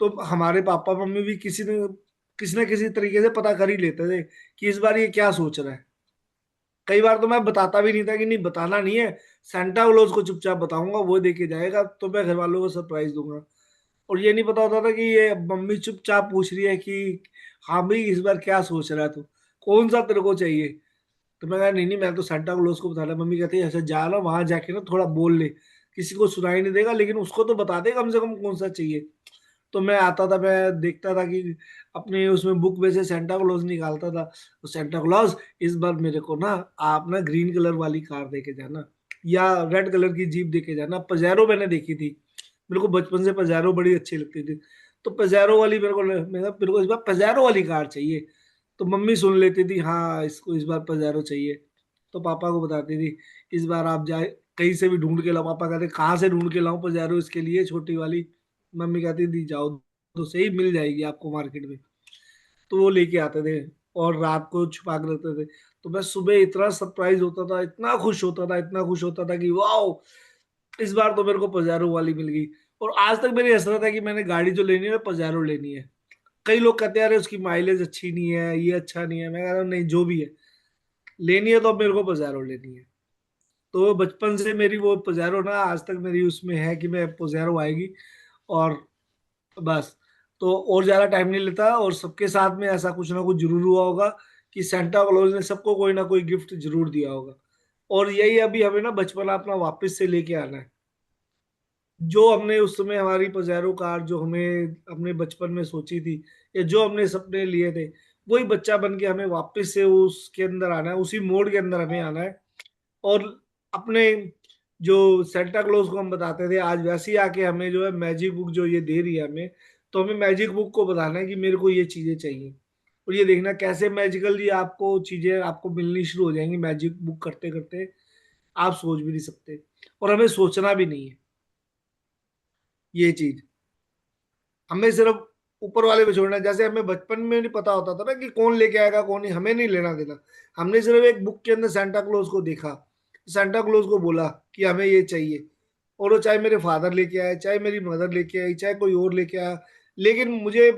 [SPEAKER 1] तो हमारे पापा मम्मी भी किसी न किसी तरीके से पता कर ही लेते थे कि इस बार ये क्या सोच रहा है। कई बार तो मैं बताता भी नहीं था कि नहीं बताना नहीं है, सेंटा क्लॉज को चुपचाप बताऊंगा, वो दे के जाएगा तो मैं घर वालों को सरप्राइज दूंगा। और ये नहीं पता होता था कि ये मम्मी चुपचाप पूछ रही है कि हाँ भाई इस बार क्या सोच रहा है तू, कौन सा तेरे को चाहिए। तो मैं कहा नहीं नहीं, मैं तो सेंटा क्लॉज को बताना। मम्मी कहती है ऐसा जा ना वहां जाके ना थोड़ा बोल ले, किसी को सुनाई नहीं देगा लेकिन उसको तो बता दे कम से कम कौन सा चाहिए। तो मैं आता था, मैं देखता था कि अपने उसमें बुक में से सेंटा क्लॉज निकालता था। तो सेंटा क्लॉज इस बार मेरे को ना आप ना ग्रीन कलर वाली कार दे के जाना, या रेड कलर की जीप दे के जाना। पजेरो मैंने देखी थी, मेरे को बचपन से पजेरो बड़ी अच्छी लगती थी। तो पजेरो वाली मेरे को इस बार पजेरो वाली कार चाहिए। तो मम्मी सुन लेती थी हाँ इसको इस बार पजेरो चाहिए। तो पापा को बताती थी इस बार आप जाए कहीं से भी ढूंढ के लाओ। पापा कहते कहाँ से ढूंढ के लाऊं पजेरो इसके लिए छोटी वाली। मम्मी कहती थी जाओ तो सही, मिल जाएगी आपको मार्केट में। तो वो लेके आते थे और रात को छुपा के रखते थे। तो मैं सुबह इतना सरप्राइज होता था, इतना खुश होता था, इतना खुश होता था कि वाह इस बार तो मेरे को पजेरो वाली मिल गई। और आज तक मेरी हसरत है कि मैंने गाड़ी जो लेनी है पजेरो लेनी है। कई लोग कहते हैं अरे उसकी माइलेज अच्छी नहीं है, ये अच्छा नहीं है। मैं कह रहा हूँ नहीं, जो भी है लेनी है तो अब मेरे को पजेरो लेनी है। तो बचपन से मेरी वो पजेरो ना आज तक मेरी उसमें है कि मैं पजेरो आएगी। और बस। तो और ज्यादा टाइम नहीं लेता और सबके साथ में ऐसा कुछ ना कुछ जरूर हुआ होगा कि सेंटा क्लॉज ने सबको कोई ना कोई गिफ्ट जरूर दिया होगा। और यही अभी हमें ना बचपना अपना वापस से लेके आना है। जो हमने उस समय हमारी पजेरो कार जो हमें अपने बचपन में सोची थी, या जो हमने सपने लिए थे, वही बच्चा बन के हमें वापस से उसके अंदर आना है, उसी मोड के अंदर हमें आना है। और अपने जो सेंटा क्लॉज को हम बताते थे आज वैसे ही आके हमें जो है मैजिक बुक जो ये दे रही है हमें, तो हमें मैजिक बुक को बताना है कि मेरे को ये चीजें चाहिए। और ये देखना कैसे मैजिकली आपको चीजें आपको मिलनी शुरू हो जाएंगी मैजिक बुक करते करते, आप सोच भी नहीं सकते। और हमें सोचना भी नहीं है ये चीज, हमें सिर्फ ऊपर वाले पे छोड़ना है। जैसे हमें बचपन में नहीं पता होता था ना कि कौन लेके आएगा कौन नहीं, हमें नहीं लेना देना। हमने सिर्फ एक बुक के अंदर सेंटा क्लॉज को देखा, सेंटा क्लॉज को बोला कि हमें ये चाहिए। और वो चाहे मेरे फादर लेके आए, चाहे मेरी मदर लेके आई, चाहे कोई और लेके आया, लेकिन मुझे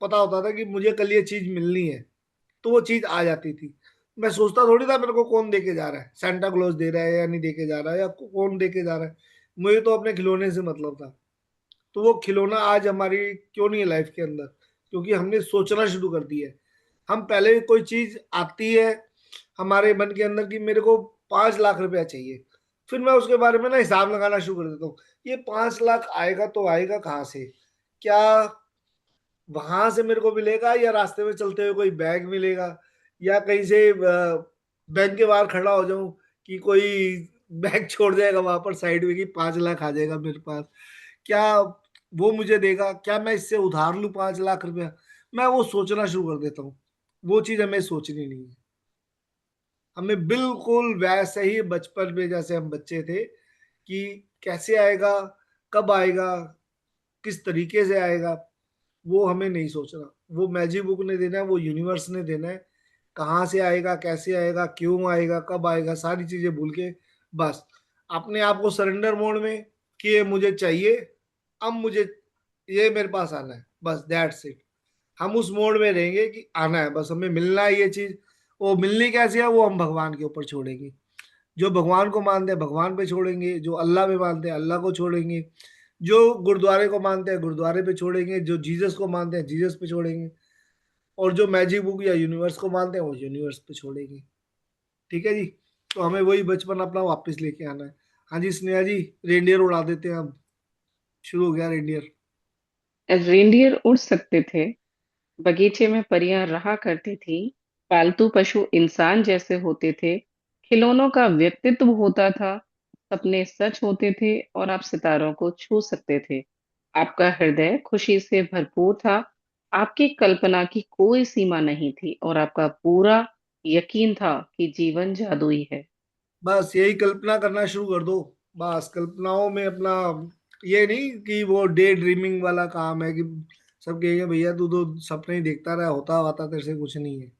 [SPEAKER 1] पता होता था कि मुझे कल ये चीज मिलनी है। तो वो चीज आ जाती थी। मैं सोचता थोड़ी था मेरे को कौन देके जा रहा है, सेंटा क्लॉज दे रहा है या नहीं देके जा रहा है, या कौन देके जा रहा है। मुझे तो अपने खिलौने से मतलब था। तो वो खिलौना आज हमारी क्यों नहीं है लाइफ के अंदर, क्योंकि हमने सोचना शुरू कर दिया है। हम पहले कोई चीज आती है हमारे मन के अंदर कि मेरे को 5 लाख रुपया चाहिए, फिर मैं उसके बारे में ना हिसाब लगाना शुरू कर देता हूँ ये 5 लाख आएगा तो आएगा कहाँ से? क्या वहां से मेरे को मिलेगा, या रास्ते में चलते हुए कोई बैग मिलेगा, या कहीं से बैंक के बाहर खड़ा हो जाऊं कि कोई बैग छोड़ जाएगा वहां पर साइड में कि 5 लाख आ जाएगा मेरे पास? क्या वो मुझे देगा? क्या मैं इससे उधार लूं 5 लाख रुपया? मैं वो सोचना शुरू कर देता हूँ। वो चीज हमें सोचनी नहीं है। हमें बिल्कुल वैसे ही बचपन में जैसे हम बच्चे थे कि कैसे आएगा, कब आएगा, किस तरीके से आएगा, वो हमें नहीं सोचना। वो मैजिक बुक ने देना है, वो यूनिवर्स ने देना है। कहाँ से आएगा, कैसे आएगा, क्यों आएगा, कब आएगा, सारी चीजें भूल के बस अपने आप को सरेंडर मोड में कि ये मुझे चाहिए, अब मुझे ये मेरे पास आना है, बस दैट्स इट। हम उस मोड में रहेंगे कि आना है, बस हमें मिलना है ये चीज। वो मिलनी कैसे है, वो हम भगवान के ऊपर छोड़ेंगे। जो भगवान को मानते हैं भगवान पे छोड़ेंगे, जो अल्लाह पे मानते हैं अल्लाह को छोड़ेंगे, जो गुरुद्वारे को मानते हैं गुरुद्वारे पे छोड़ेंगे, जो जीसस को मानते हैं जीसस पे छोड़ेंगे, और जो मैजिक बुक या यूनिवर्स को मानते हैं वो यूनिवर्स पे छोड़ेंगे। ठीक है जी। तो हमें वही बचपन अपना वापस लेके आना है। हाँ जी स्नेहा जी, रेंडियर उड़ा देते हैं अब। शुरू हो गया रेंडियर।
[SPEAKER 3] रेंडियर उड़ सकते थे, बगीचे में परियां रहा करती थी, पालतू पशु इंसान जैसे होते थे, खिलौनों का व्यक्तित्व होता था, सपने सच होते थे और आप सितारों को छू सकते थे। आपका हृदय खुशी से भरपूर था, आपकी कल्पना की कोई सीमा नहीं थी और आपका पूरा यकीन था कि जीवन जादुई है।
[SPEAKER 1] बस यही कल्पना करना शुरू कर दो। बस कल्पनाओं में अपना, ये नहीं कि वो डे ड्रीमिंग वाला काम है कि सब कहेंगे भैया तू तो सपने ही देखता रहा, होता होता तेरे से कुछ नहीं है।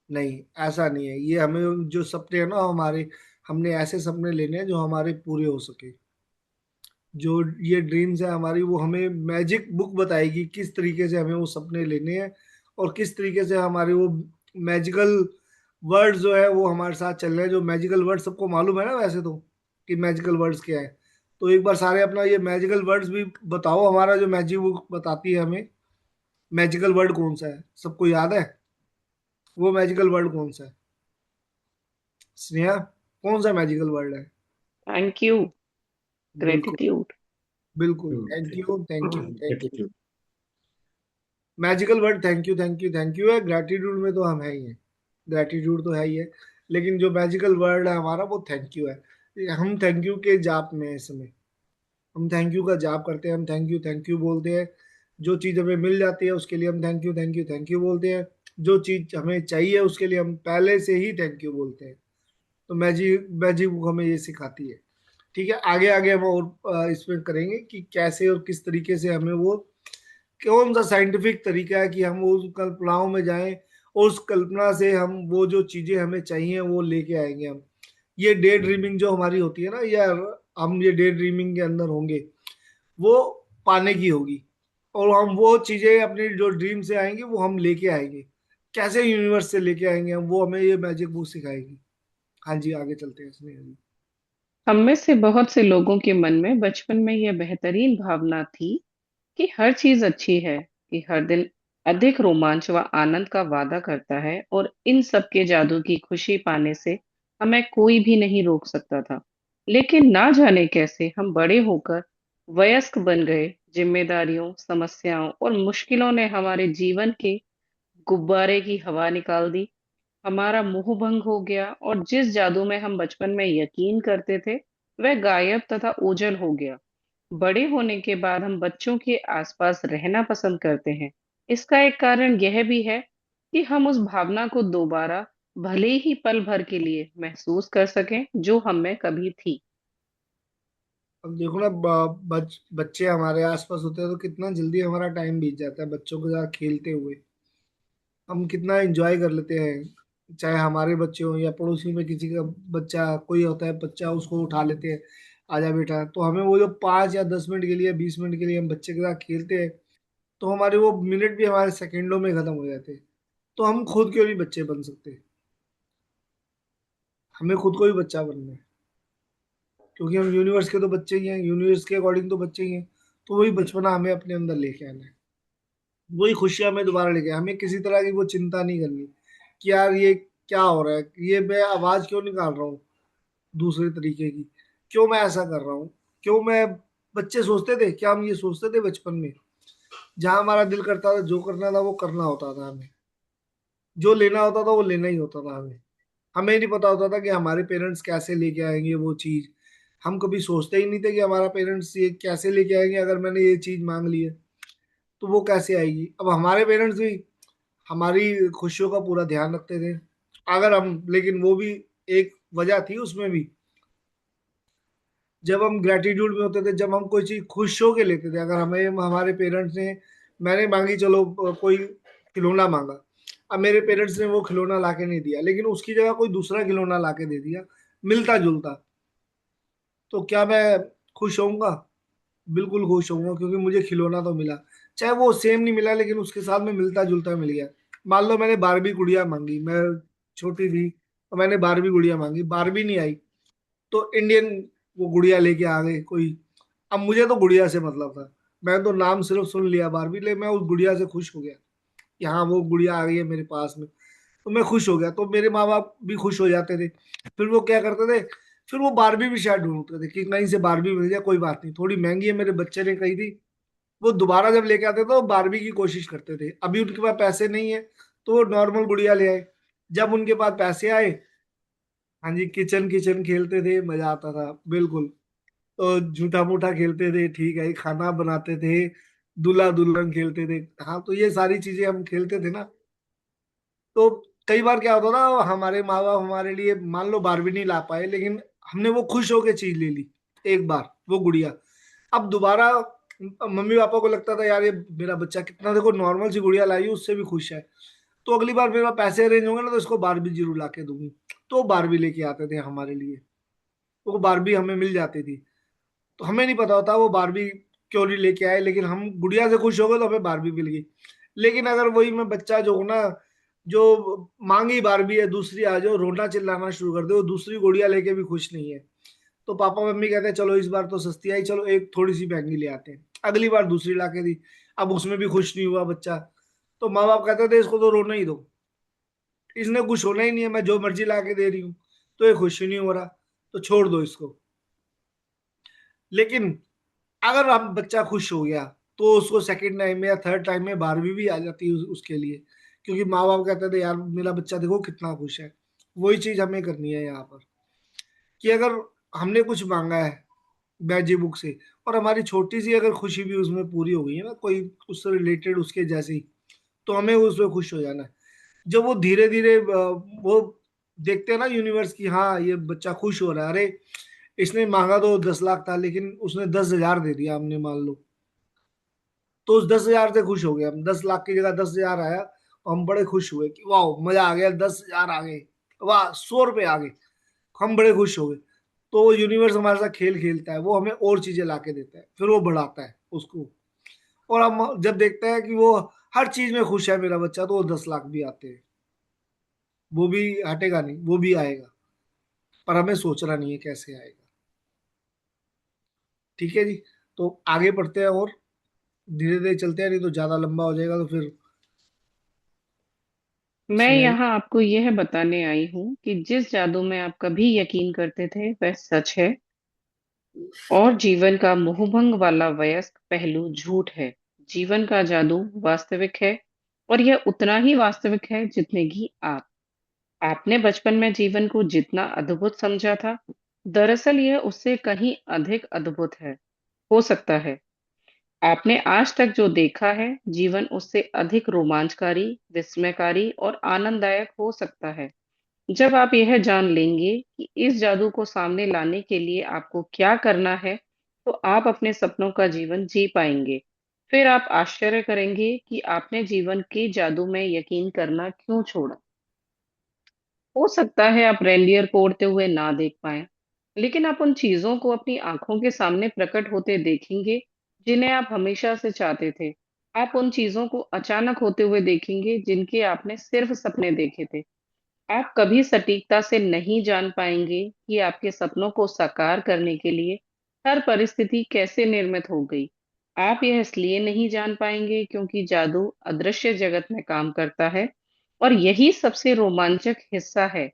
[SPEAKER 1] नहीं, ऐसा नहीं है। ये हमें जो सपने हैं ना हमारे, हमने ऐसे सपने लेने हैं जो हमारे पूरे हो सके। जो ये ड्रीम्स है हमारी, वो हमें मैजिक बुक बताएगी किस तरीके से हमें वो सपने लेने हैं, और किस तरीके से हमारे वो मैजिकल वर्ड्स जो है वो हमारे साथ चल रहे हैं। जो मैजिकल वर्ड सबको मालूम है ना वैसे तो, कि मैजिकल वर्ड्स क्या है। तो एक बार सारे अपना ये मैजिकल वर्ड्स भी बताओ, हमारा जो मैजिक बुक बताती है हमें मैजिकल वर्ड कौन सा है, सबको याद है? वो मैजिकल वर्ड कौन सा है स्नेहा? कौन सा मैजिकल वर्ड है?
[SPEAKER 3] Thank you.
[SPEAKER 1] बिल्कुल।
[SPEAKER 3] ग्रेटिट्यूड।
[SPEAKER 1] बिल्कुल, thank you thank you thank you.
[SPEAKER 2] Attitude.
[SPEAKER 1] Magical word thank you thank you thank you है। ग्रेटिट्यूड में तो हम है ही है, ग्रेटिट्यूड तो है ही है। लेकिन जो मैजिकल वर्ड है हमारा वो थैंक यू है। हम थैंक यू के जाप में है इस समय। हम थैंक यू का जाप करते हैं, हम थैंक यू बोलते हैं। जो चीज़ हमें मिल जाती है उसके लिए हम थैंक यू बोलते हैं। जो चीज़ हमें चाहिए उसके लिए हम पहले से ही थैंक यू बोलते हैं। तो मैजिक मैजिक बुक हमें ये सिखाती है। ठीक है, आगे आगे हम और इसमें करेंगे कि कैसे और किस तरीके से हमें वो, कौन सा साइंटिफिक तरीका है कि हम उस कल्पनाओं में जाएं और उस कल्पना से हम वो जो चीजें हमें चाहिए वो लेके आएंगे हम। ये डे ड्रीमिंग जो हमारी होती है ना, या हम ये डे ड्रीमिंग के अंदर होंगे, वो पाने की होगी। और हम वो चीजें अपनी जो ड्रीम से आएंगी वो हम लेके आएंगे। कैसे यूनिवर्स से लेके आएंगे हम, वो हमें ये मैजिक बुक सिखाएगी। हाँ जी, आगे चलते हैं इसमें अभी।
[SPEAKER 3] हम में से बहुत से लोगों के मन में बचपन में यह बेहतरीन भावना थी कि हर चीज अच्छी है, कि हर दिन अधिक रोमांच व आनंद का वादा करता है और इन सब के जादू की खुशी पाने से हमें कोई भी नहीं रोक सकता था। लेकिन ना जाने कैसे हम बड़े होकर वयस्क बन गए। जिम्मेदारियों, समस्याओं और मुश्किलों ने हमारे जीवन के गुब्बारे की हवा निकाल दी। हमारा मोह भंग हो गया और जिस जादू में हम बचपन में यकीन करते थे वह गायब तथा ओझल हो गया। बड़े होने के बाद हम बच्चों के आसपास रहना पसंद करते हैं। इसका एक कारण यह भी है कि हम उस भावना को दोबारा, भले ही पल भर के लिए, महसूस कर सकें जो हम में कभी थी।
[SPEAKER 1] अब देखो ना, बच्चे हमारे आसपास होते हैं तो कितना जल्दी हमारा टाइम बीत जाता है बच्चों के साथ खेलते हुए। हम कितना एंजॉय कर लेते हैं, चाहे हमारे बच्चे हों या पड़ोसी में किसी का बच्चा कोई होता है बच्चा, उसको उठा लेते हैं, आजा बेटा। तो हमें वो जो 5 या 10 मिनट के लिए 20 मिनट के लिए हम बच्चे के साथ खेलते हैं, तो हमारे वो मिनट भी हमारे सेकंडों में खत्म हो जाते हैं। तो हम खुद क्यों नहीं बच्चे बन सकते? हमें खुद को भी बच्चा बनना है, क्योंकि हम यूनिवर्स के तो बच्चे ही हैं, यूनिवर्स के अकॉर्डिंग तो बच्चे ही हैं। तो वही बचपना हमें अपने अंदर लेके आना है। वही खुशियां हमें दोबारा लेके, हमें किसी तरह की वो चिंता नहीं करनी कि यार ये क्या हो रहा है, ये मैं आवाज क्यों निकाल रहा हूँ दूसरे तरीके की, क्यों मैं ऐसा कर रहा हूँ, क्यों मैं बच्चे सोचते थे क्या, हम ये सोचते थे बचपन में? जहां हमारा दिल करता था, जो करना था वो करना होता था हमें, जो लेना होता था वो लेना ही होता था हमें। हमें नहीं पता होता था कि हमारे पेरेंट्स कैसे लेके आएंगे वो चीज। हम कभी सोचते ही नहीं थे कि हमारा पेरेंट्स ये कैसे लेके आएंगे, अगर मैंने ये चीज मांग ली है तो वो कैसे आएगी। अब हमारे पेरेंट्स भी हमारी खुशियों का पूरा ध्यान रखते थे, अगर हम, लेकिन वो भी एक वजह थी उसमें भी। जब हम ग्रेटिट्यूड में होते थे, जब हम कोई चीज खुश होके लेते थे, अगर हमें हमारे पेरेंट्स ने, मैंने मांगी चलो कोई खिलौना मांगा, अब मेरे पेरेंट्स ने वो खिलौना लाके नहीं दिया, लेकिन उसकी जगह कोई दूसरा खिलौना लाके दे दिया मिलता जुलता, तो क्या मैं खुश होऊंगा? बिल्कुल खुश होऊंगा, क्योंकि मुझे खिलौना तो मिला। चाहे वो सेम नहीं मिला, लेकिन उसके साथ में मिलता जुलता मिल गया। मान लो मैंने बारबी गुड़िया मांगी, मैं छोटी थी, और मैंने बारबी गुड़िया मांगी, बारबी नहीं आई, तो इंडियन वो गुड़िया लेके आ गए कोई। अब मुझे तो गुड़िया से मतलब था, मैं तो नाम सिर्फ सुन लिया बारबी, ले मैं उस गुड़िया से खुश हो गया कि हाँ वो गुड़िया आ गई है मेरे पास में, तो मैं खुश हो गया, तो मेरे माँ बाप भी खुश हो जाते थे। फिर वो क्या करते थे, फिर वो बारबी भी शायद ढूंढते थे कि कहीं से बारबी मिल जाए, कोई बात नहीं थोड़ी महंगी है, मेरे बच्चे ने कही थी। वो दोबारा जब लेके आते थे तो बारबी की कोशिश करते थे। अभी उनके पास पैसे नहीं है तो वो नॉर्मल गुड़िया ले आए। जब उनके पास पैसे आए, हाँ जी, किचन किचन खेलते थे, मजा आता था बिल्कुल। तो झूठा मूठा खेलते थे, ठीक है, खाना बनाते थे, दूल्हा दुल्हन खेलते थे। हाँ, तो ये सारी चीजें हम खेलते थे ना। तो कई बार क्या होता था, हमारे माँ बाप हमारे लिए मान लो बारबी नहीं ला पाए, लेकिन हमने वो खुश होके चीज ले ली एक बार, वो गुड़िया। अब दोबारा मम्मी पापा को लगता था यार ये मेरा बच्चा कितना, देखो नॉर्मल सी गुड़िया लाई है, उससे भी खुश है, तो अगली बार मेरे पास पैसे अरेंज होंगे ना तो इसको बारबी जरूर ला के दूंगी। तो बारबी लेके आते थे हमारे लिए, तो वो बारबी हमें मिल जाती थी। तो हमें नहीं पता होता वो बारबी क्यों नहीं लेके आए, लेकिन हम गुड़िया से खुश हो गए तो हमें बारबी मिल गई। लेकिन अगर वही मैं बच्चा जो हूं ना, जो मांगी बारबी है दूसरी आ जाओ, रोना चिल्लाना शुरू कर दे, वो दूसरी गुड़िया लेके भी खुश नहीं है, तो पापा मम्मी कहते हैं चलो इस बार तो सस्ती आई, चलो एक थोड़ी सी महंगी ले आते हैं। अगली बार दूसरी ला के दी, अब उसमें भी खुश नहीं हुआ बच्चा, तो माँ बाप कहते थे इसको तो रोना ही दो, इसने खुश होना ही नहीं है, मैं जो मर्जी ला के दे रही हूँ, तो ये खुश ही नहीं हो रहा, तो छोड़ दो इसको। लेकिन अगर अब बच्चा खुश हो गया, तो उसको सेकंड टाइम में या थर्ड टाइम में बारहवीं भी आ जाती है उसके लिए, क्योंकि माँ बाप कहते थे यार मेरा बच्चा देखो कितना खुश है। वही चीज हमें करनी है यहाँ पर, कि अगर हमने कुछ मांगा है मैजिक बुक से, और हमारी छोटी सी अगर खुशी भी उसमें पूरी हो गई है ना, कोई उससे रिलेटेड उसके जैसी, तो हमें उसमें खुश हो जाना है। जब वो धीरे धीरे वो देखते हैं ना यूनिवर्स की, हाँ ये बच्चा खुश हो रहा है, अरे इसने मांगा तो 10 लाख था, लेकिन उसने 10,000 दे दिया हमने मान लो, तो उस 10,000 से खुश हो गए हम, 10 लाख की जगह 10,000 आया, और हम बड़े खुश हुए कि वाह मजा आ गया, 10,000 आ गए, वाह 100 रुपये आ गए, हम बड़े खुश हो गए। तो वो यूनिवर्स हमारे साथ खेल खेलता है, वो हमें और चीजें ला के देता है, फिर वो बढ़ाता है उसको। और हम जब देखते हैं कि वो हर चीज में खुश है मेरा बच्चा, तो वो 10 लाख भी आते हैं, वो भी हटेगा नहीं, वो भी आएगा, पर हमें सोचना नहीं है कैसे आएगा। ठीक है जी, तो आगे बढ़ते हैं, और धीरे धीरे चलते हैं, नहीं तो ज्यादा लंबा हो जाएगा, तो फिर
[SPEAKER 3] मैं
[SPEAKER 1] सुनाई।
[SPEAKER 3] यहाँ आपको यह बताने आई हूँ कि जिस जादू में आप कभी यकीन करते थे वह सच है, और जीवन का मोहभंग वाला वयस्क पहलू झूठ है। जीवन का जादू वास्तविक है, और यह उतना ही वास्तविक है जितने की आप। आपने बचपन में जीवन को जितना अद्भुत समझा था, दरअसल यह उससे कहीं अधिक अद्भुत है। हो सकता है आपने आज तक जो देखा है, जीवन उससे अधिक रोमांचकारी, विस्मयकारी और आनंददायक हो सकता है। जब आप यह जान लेंगे कि इस जादू को सामने लाने के लिए आपको क्या करना है, तो आप अपने सपनों का जीवन जी पाएंगे। फिर आप आश्चर्य करेंगे कि आपने जीवन के जादू में यकीन करना क्यों छोड़ा। हो सकता है आप रेनडियर को उड़ते हुए ना देख पाए, लेकिन आप उन चीजों को अपनी आंखों के सामने प्रकट होते देखेंगे जिन्हें आप हमेशा से चाहते थे। आप उन चीजों को अचानक होते हुए देखेंगे जिनके आपने सिर्फ सपने देखे थे। आप कभी सटीकता से नहीं जान पाएंगे कि आपके सपनों को साकार करने के लिए हर परिस्थिति कैसे निर्मित हो गई। आप यह इसलिए नहीं जान पाएंगे क्योंकि जादू अदृश्य जगत में काम करता है, और यही सबसे रोमांचक हिस्सा है।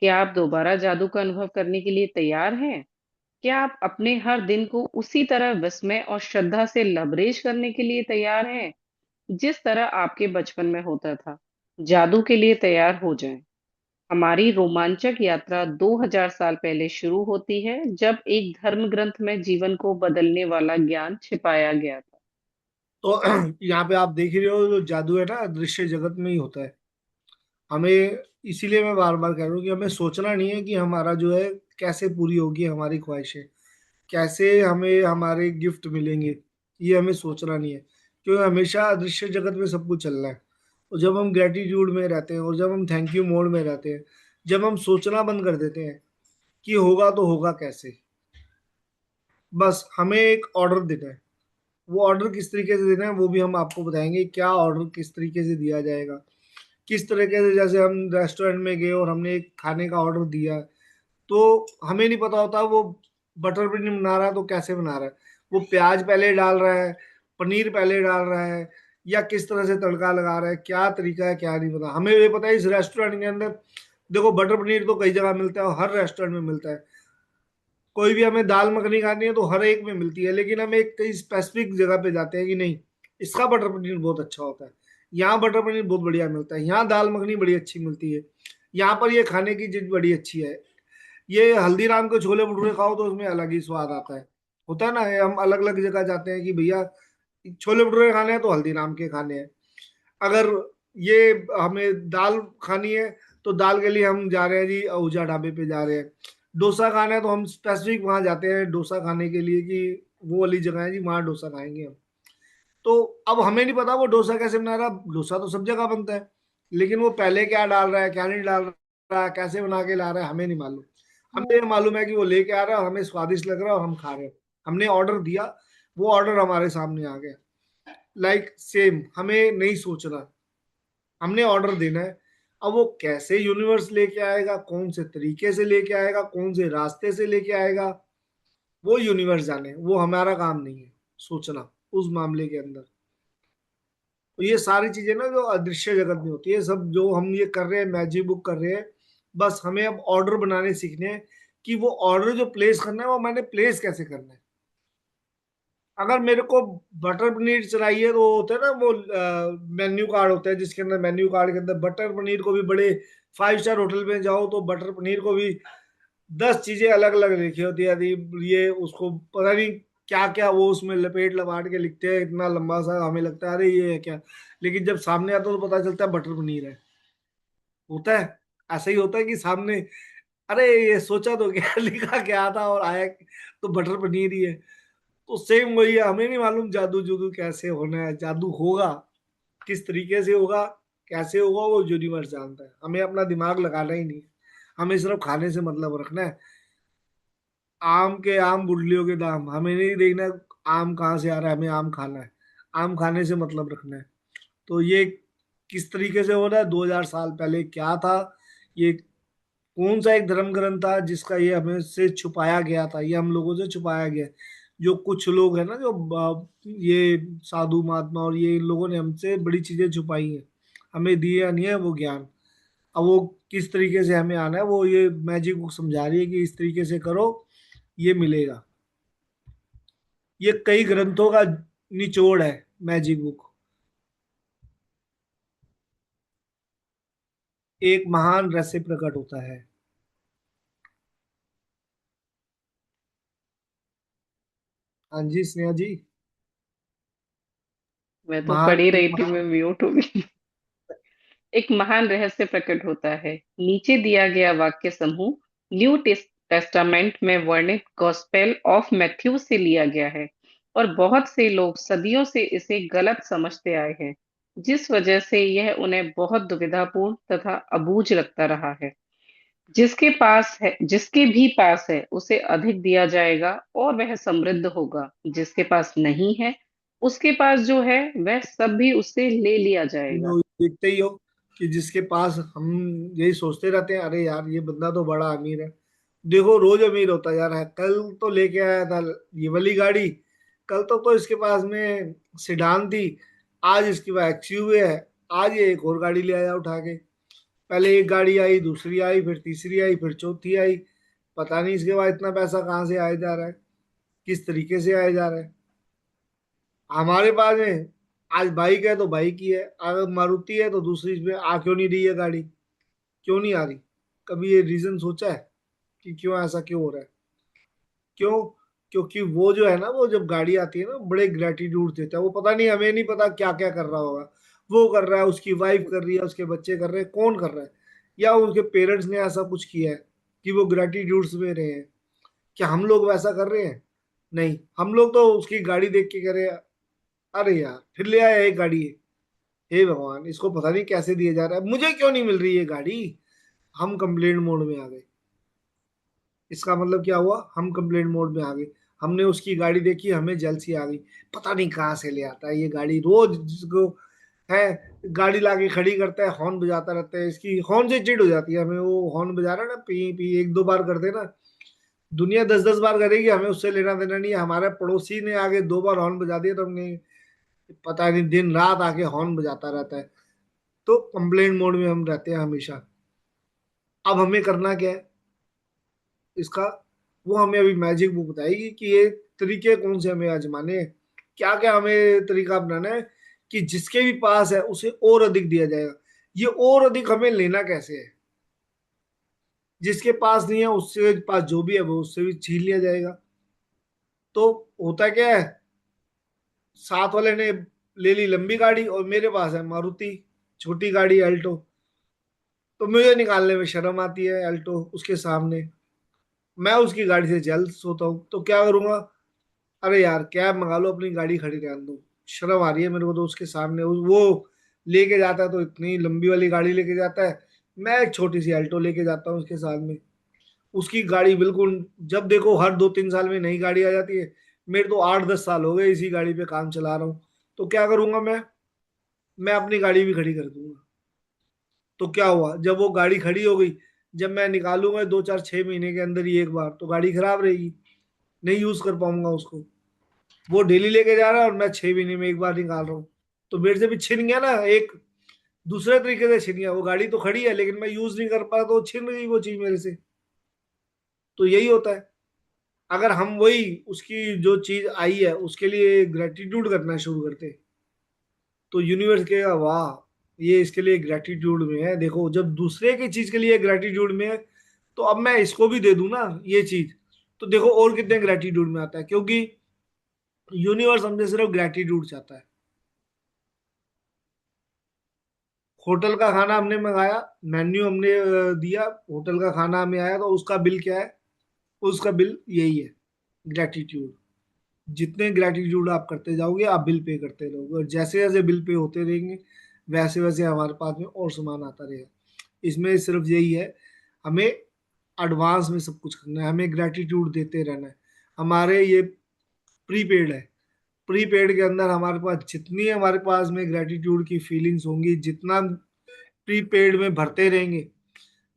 [SPEAKER 3] कि आप दोबारा जादू का अनुभव करने के लिए तैयार हैं? क्या आप अपने हर दिन को उसी तरह विस्मय और श्रद्धा से लबरेज करने के लिए तैयार हैं, जिस तरह आपके बचपन में होता था? जादू के लिए तैयार हो जाएं। हमारी रोमांचक यात्रा 2000 साल पहले शुरू होती है, जब एक धर्म ग्रंथ में जीवन को बदलने वाला ज्ञान छिपाया गया था।
[SPEAKER 1] तो यहाँ पे आप देख ही रहे हो, जो जादू है ना दृश्य जगत में ही होता है। हमें, इसीलिए मैं बार बार कह रहा हूँ कि हमें सोचना नहीं है कि हमारा जो है कैसे पूरी होगी हमारी ख्वाहिशें, कैसे हमें हमारे गिफ्ट मिलेंगे, ये हमें सोचना नहीं है। क्योंकि हमेशा अदृश्य जगत में सब कुछ चल रहा है। और जब हम ग्रेटिट्यूड में रहते हैं और जब हम थैंक यू मोड में रहते हैं, जब हम सोचना बंद कर देते हैं कि होगा तो होगा कैसे, बस हमें एक ऑर्डर देना है। वो ऑर्डर किस तरीके से देना है वो भी हम आपको बताएंगे, क्या ऑर्डर किस तरीके से दिया जाएगा, किस तरीके से। जैसे हम रेस्टोरेंट में गए और हमने एक खाने का ऑर्डर दिया, तो हमें नहीं पता होता वो बटर पनीर बना रहा है तो कैसे बना रहा है, वो प्याज पहले डाल रहा है, पनीर पहले डाल रहा है, या किस तरह से तड़का लगा रहा है, क्या तरीका है क्या नहीं पता। हमें ये पता है इस रेस्टोरेंट के अंदर, देखो बटर पनीर तो कई जगह मिलता है और हर रेस्टोरेंट में मिलता है। कोई भी हमें दाल मखनी खानी है तो हर एक में मिलती है, लेकिन हम एक कई स्पेसिफिक जगह पे जाते हैं कि नहीं, इसका बटर पनीर बहुत अच्छा होता है, यहाँ बटर पनीर बहुत बढ़िया मिलता है, यहाँ दाल मखनी बड़ी अच्छी मिलती है, यहाँ पर ये खाने की चीज बड़ी अच्छी है। ये हल्दीराम के छोले भटूरे खाओ तो उसमें अलग ही स्वाद आता है। होता है ना, ये हम अलग अलग जगह जाते हैं कि भैया छोले भटूरे खाने हैं तो हल्दीराम के खाने हैं। अगर ये हमें दाल खानी है तो दाल के लिए हम जा रहे हैं जी आहूजा ढाबे पे जा रहे हैं। डोसा खाना है तो हम स्पेसिफिक वहां जाते हैं डोसा खाने के लिए कि वो वाली जगह है जी, वहां डोसा खाएंगे हम। तो अब हमें नहीं पता वो डोसा कैसे बना रहा, डोसा तो सब जगह बनता है, लेकिन वो पहले क्या डाल रहा है क्या नहीं डाल रहा है, कैसे बना के ला रहा है, हमें नहीं मालूम। हमें ये मालूम है कि वो लेके आ रहा है और हमें स्वादिष्ट लग रहा है और हम खा रहे हैं। हमने ऑर्डर दिया, वो ऑर्डर हमारे सामने आ गया। लाइक सेम, हमें नहीं सोचना, हमने ऑर्डर देना है। अब वो कैसे यूनिवर्स लेके आएगा, कौन से तरीके से लेके आएगा, कौन से रास्ते से लेके आएगा, वो यूनिवर्स जाने, वो हमारा काम नहीं है सोचना उस मामले के अंदर। तो ये सारी चीजें ना जो अदृश्य जगत में होती है, सब जो हम ये कर रहे हैं मैजिक बुक कर रहे हैं, बस हमें अब ऑर्डर बनाने सीखने हैं कि वो ऑर्डर जो प्लेस करना है वो मैंने प्लेस कैसे करना है। अगर मेरे को बटर पनीर चाहिए तो होता है ना वो मेन्यू कार्ड होता है, जिसके अंदर मेन्यू कार्ड के अंदर बटर पनीर को भी बड़े 5 स्टार होटल में जाओ तो बटर पनीर को भी 10 चीजें अलग अलग लिखी होती है। यदि ये उसको पता नहीं क्या क्या वो उसमें लपेट लपाट के लिखते हैं, इतना लंबा सा हमें लगता है अरे ये है क्या, लेकिन जब सामने आता है तो पता चलता है बटर पनीर है। होता है, ऐसा ही होता है कि सामने, अरे ये सोचा तो क्या लिखा क्या था और आया तो बटर पनीर ही है। तो सेम वही है, हमें नहीं मालूम जादू जुदू कैसे होना है, जादू होगा किस तरीके से होगा, कैसे होगा वो यूनिवर्स जानता है। हमें अपना दिमाग लगाना ही नहीं है, हमें सिर्फ खाने से मतलब रखना है। आम के आम बुढ़लियों के दाम, हमें नहीं देखना है आम कहाँ से आ रहा है, हमें आम खाना है, आम खाने से मतलब रखना है। तो ये किस तरीके से हो रहा है, 2000 साल पहले क्या था, ये कौन सा एक धर्म ग्रंथ था जिसका ये हमें से छुपाया गया था, ये हम लोगों से छुपाया गया है। जो कुछ लोग हैं ना जो ये साधु महात्मा और ये इन लोगों ने हमसे बड़ी चीजें छुपाई हैं, हमें दिया नहीं है वो ज्ञान। अब वो किस तरीके से हमें आना है वो ये मैजिक बुक समझा रही है कि इस तरीके से करो ये मिलेगा। ये कई ग्रंथों का निचोड़ है मैजिक बुक, एक महान रहस्य प्रकट होता है। हाँ जी स्नेहा जी।
[SPEAKER 3] मैं तो
[SPEAKER 1] महान,
[SPEAKER 3] पढ़ ही
[SPEAKER 1] एक
[SPEAKER 3] रही थी,
[SPEAKER 1] महान।
[SPEAKER 3] मैं म्यूट हो गई। एक महान रहस्य प्रकट होता है। नीचे दिया गया वाक्य समूह न्यू टेस्टामेंट में वर्णित गॉस्पेल ऑफ मैथ्यू से लिया गया है, और बहुत से लोग सदियों से इसे गलत समझते आए हैं, जिस वजह से यह उन्हें बहुत दुविधापूर्ण तथा अबूझ लगता रहा है। जिसके भी पास है उसे अधिक दिया जाएगा और वह समृद्ध होगा। जिसके पास नहीं है, उसके पास जो है वह सब भी उससे ले लिया जाएगा।
[SPEAKER 1] जो देखते ही हो कि जिसके पास, हम यही सोचते रहते हैं अरे यार ये बंदा तो बड़ा अमीर है, देखो रोज अमीर होता जा रहा है। कल तो लेके आया था ये वाली गाड़ी, कल तो इसके पास में सिडान थी, आज इसके पास एक्सयूवी है, आज ये एक और गाड़ी ले आया उठा के। पहले एक गाड़ी आई, दूसरी आई, फिर तीसरी आई, फिर चौथी आई, पता नहीं इसके बाद इतना पैसा कहाँ से आया जा रहा है, किस तरीके से आया जा रहा है। हमारे पास में आज बाइक है तो बाइक ही है, अगर मारुति है तो दूसरी पे आ क्यों नहीं रही है गाड़ी, क्यों नहीं आ रही? कभी ये रीजन सोचा है कि क्यों ऐसा क्यों हो रहा है? क्यों? क्योंकि वो जो है ना, वो जब गाड़ी आती है ना, बड़े ग्रेटिट्यूड देता है वो। पता नहीं, हमें नहीं पता क्या क्या कर रहा होगा। वो कर रहा है, उसकी वाइफ कर रही है, उसके बच्चे कर रहे हैं, कौन कर रहा है? या उनके पेरेंट्स ने ऐसा कुछ किया है कि वो ग्रेटिट्यूड्स में रहे हैं? क्या हम लोग वैसा कर रहे हैं? नहीं, हम लोग तो उसकी गाड़ी देख के कह रहे हैं, अरे यार फिर ले आया एक गाड़ी है, हे भगवान इसको पता नहीं कैसे दिया जा रहा है, मुझे क्यों नहीं मिल रही है गाड़ी। हम कंप्लेंट मोड में आ गए। इसका मतलब क्या हुआ? हम कंप्लेंट मोड में आ गए। हमने उसकी गाड़ी देखी, हमें जेलसी आ गई। पता नहीं कहाँ से ले आता है ये गाड़ी, रोज जिसको है गाड़ी लाके खड़ी करता है, हॉर्न बजाता रहता है। इसकी हॉर्न से चिढ़ हो जाती है हमें। वो हॉर्न बजा रहा है ना, पी पी एक दो बार कर देना, दुनिया 10-10 बार करेगी, हमें उससे लेना देना नहीं है। हमारे पड़ोसी ने आगे 2 बार हॉर्न बजा दिया तो हमने, पता नहीं दिन रात आके हॉर्न बजाता रहता है। तो कंप्लेंट मोड में हम रहते हैं हमेशा। अब हमें करना क्या है इसका? वो हमें अभी मैजिक बुक बताएगी कि ये तरीके कौन से हमें आजमाने हैं, क्या क्या हमें तरीका अपनाना है कि जिसके भी पास है उसे और अधिक दिया जाएगा। ये और अधिक हमें लेना कैसे है? जिसके पास नहीं है उसके पास जो भी है वो उससे भी छीन लिया जाएगा। तो होता क्या है, साथ वाले ने ले ली लंबी गाड़ी और मेरे पास है मारुति छोटी गाड़ी अल्टो। तो मुझे निकालने में शर्म आती है अल्टो उसके सामने। मैं उसकी गाड़ी से जल्द सोता हूँ तो क्या करूंगा? अरे यार कैब मंगा लो, अपनी गाड़ी खड़ी रहने दो। शर्म आ रही है मेरे को तो उसके सामने। वो लेके जाता है तो इतनी लंबी वाली गाड़ी लेके जाता है, मैं एक छोटी सी अल्टो लेके जाता हूँ उसके साथ में। उसकी गाड़ी बिल्कुल, जब देखो हर 2-3 साल में नई गाड़ी आ जाती है। मेरे तो 8-10 साल हो गए इसी गाड़ी पे काम चला रहा हूँ। तो क्या करूंगा मैं अपनी गाड़ी भी खड़ी कर दूंगा। तो क्या हुआ जब वो गाड़ी खड़ी हो गई, जब मैं निकालूंगा 2-4-6 महीने के अंदर ही एक बार, तो गाड़ी खराब रहेगी, नहीं यूज कर पाऊंगा उसको। वो डेली लेके जा रहा है और मैं 6 महीने में एक बार निकाल रहा हूँ। तो मेरे से भी छिन गया ना एक, दूसरे तरीके से छिन गया। वो गाड़ी तो खड़ी है लेकिन मैं यूज नहीं कर पा, तो छिन गई वो चीज मेरे से। तो यही होता है। अगर हम वही उसकी जो चीज आई है उसके लिए ग्रेटिट्यूड करना शुरू करते, तो यूनिवर्स कहेगा वाह ये इसके लिए ग्रेटिट्यूड में है। देखो जब दूसरे की चीज के लिए ग्रेटिट्यूड में है, तो अब मैं इसको भी दे दूं ना ये चीज, तो देखो और कितने ग्रेटिट्यूड में आता है। क्योंकि यूनिवर्स हमसे सिर्फ ग्रेटिट्यूड चाहता है। होटल का खाना हमने मंगाया, मेन्यू हमने दिया, होटल का खाना हमें आया, तो उसका बिल क्या है? उसका बिल यही है, ग्रेटिट्यूड। जितने ग्रेटिट्यूड आप करते जाओगे आप बिल पे करते रहोगे, और जैसे जैसे बिल पे होते रहेंगे वैसे वैसे हमारे पास में और सामान आता रहेगा। इसमें सिर्फ यही है, हमें एडवांस में सब कुछ करना है, हमें ग्रेटिट्यूड देते रहना है। हमारे ये प्रीपेड है, प्रीपेड के अंदर हमारे पास जितनी हमारे पास में ग्रेटिट्यूड की फीलिंग्स होंगी, जितना प्रीपेड में भरते रहेंगे,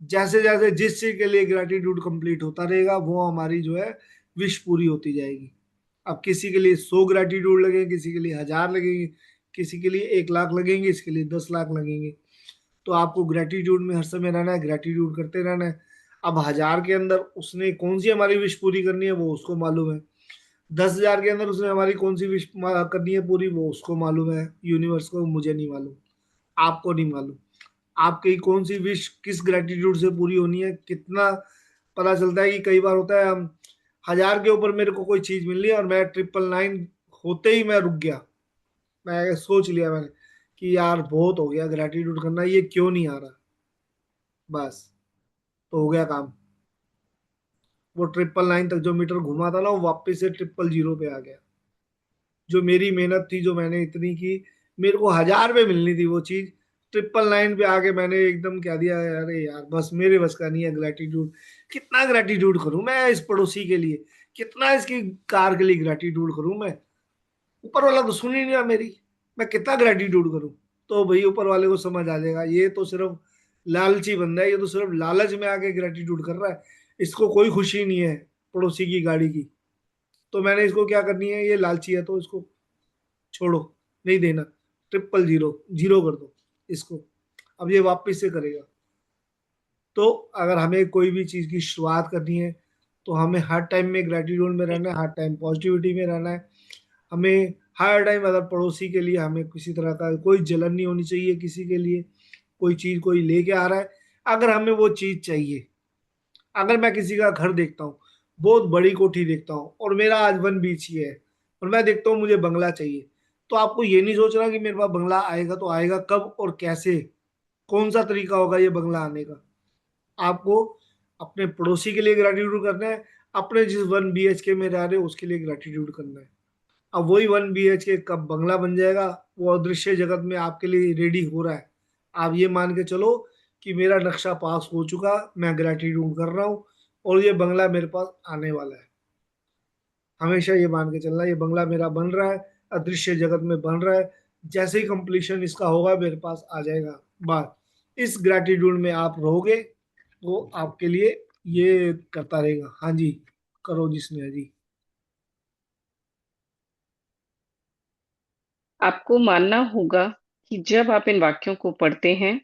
[SPEAKER 1] जैसे जैसे जिस चीज के लिए ग्रेटिट्यूड कंप्लीट होता रहेगा वो हमारी जो है विश पूरी होती जाएगी। अब किसी के लिए 100 ग्रेटिट्यूड लगेंगे, किसी के लिए 1000 लगेंगे, किसी के लिए 1 लाख लगेंगे, इसके लिए 10 लाख लगेंगे। तो आपको ग्रेटिट्यूड में हर समय रहना है, ग्रेटिट्यूड करते रहना है। अब 1000 के अंदर उसने कौन सी हमारी विश पूरी करनी है वो उसको मालूम है। 10,000 के अंदर उसने हमारी कौन सी विश करनी है पूरी वो उसको मालूम है, यूनिवर्स को। मुझे नहीं मालूम, आपको नहीं मालूम। आपकी कौन सी विश किस ग्रेटिट्यूड से पूरी होनी है कितना पता चलता है कि कई बार होता है हम 1000 के ऊपर मेरे को कोई चीज मिल रही है और मैं 999 होते ही मैं रुक गया। मैं सोच लिया मैंने कि यार बहुत हो गया ग्रेटिट्यूड करना, ये क्यों नहीं आ रहा। बस, तो हो गया काम। वो 999 तक जो मीटर घुमा था ना वो वापस से 000 पे आ गया। जो मेरी मेहनत थी, जो मैंने इतनी की, मेरे को 1000 पे मिलनी थी वो चीज, 999 पे आके मैंने एकदम कह दिया अरे यार बस मेरे बस का नहीं है ग्रेटिट्यूड। कितना ग्रेटिट्यूड करूं मैं इस पड़ोसी के लिए, कितना इसकी कार के लिए ग्रेटिट्यूड करूं मैं? ऊपर वाला तो सुन ही नहीं रहा मेरी, मैं कितना ग्रेटिट्यूड करूं? तो भाई ऊपर वाले को समझ आ जाएगा ये तो सिर्फ लालची बंदा है, ये तो सिर्फ लालच में आके ग्रेटिट्यूड कर रहा है, इसको कोई खुशी नहीं है पड़ोसी की गाड़ी की। तो मैंने इसको क्या करनी है, ये लालची है तो इसको छोड़ो, नहीं देना, 000 जीरो कर दो इसको। अब ये वापस से करेगा। तो अगर हमें कोई भी चीज की शुरुआत करनी है तो हमें हर टाइम में ग्रेटिट्यूड में रहना है, हर टाइम पॉजिटिविटी में रहना है। हमें हर टाइम अगर पड़ोसी के लिए हमें किसी तरह का कोई जलन नहीं होनी चाहिए, किसी के लिए कोई चीज कोई लेके आ रहा है, अगर हमें वो चीज चाहिए, अगर मैं किसी का घर देखता हूँ, बहुत बड़ी कोठी देखता हूँ और मेरा आज 1 BHK है और मैं देखता हूँ मुझे बंगला चाहिए, तो आपको ये नहीं सोचना कि मेरे पास बंगला आएगा तो आएगा कब और कैसे, कौन सा तरीका होगा ये बंगला आने का। आपको अपने पड़ोसी के लिए ग्रेटिट्यूड करना है, अपने जिस 1 BHK में रह रहे हो उसके लिए ग्रेटिट्यूड करना है। अब वही 1 BHK कब बंगला बन जाएगा, वो अदृश्य जगत में आपके लिए रेडी हो रहा है। आप ये मान के चलो कि मेरा नक्शा पास हो चुका, मैं ग्रेटिट्यूड कर रहा हूँ और ये बंगला मेरे पास आने वाला है। हमेशा ये मान के चलना, ये बंगला मेरा बन रहा है, अदृश्य जगत में बन रहा है, जैसे ही कंप्लीशन इसका होगा मेरे पास आ जाएगा। बात इस ग्रेटिट्यूड में आप रहोगे तो आपके लिए ये करता रहेगा। हाँ जी, करो जिसने जी।
[SPEAKER 3] आपको मानना होगा कि जब आप इन वाक्यों को पढ़ते हैं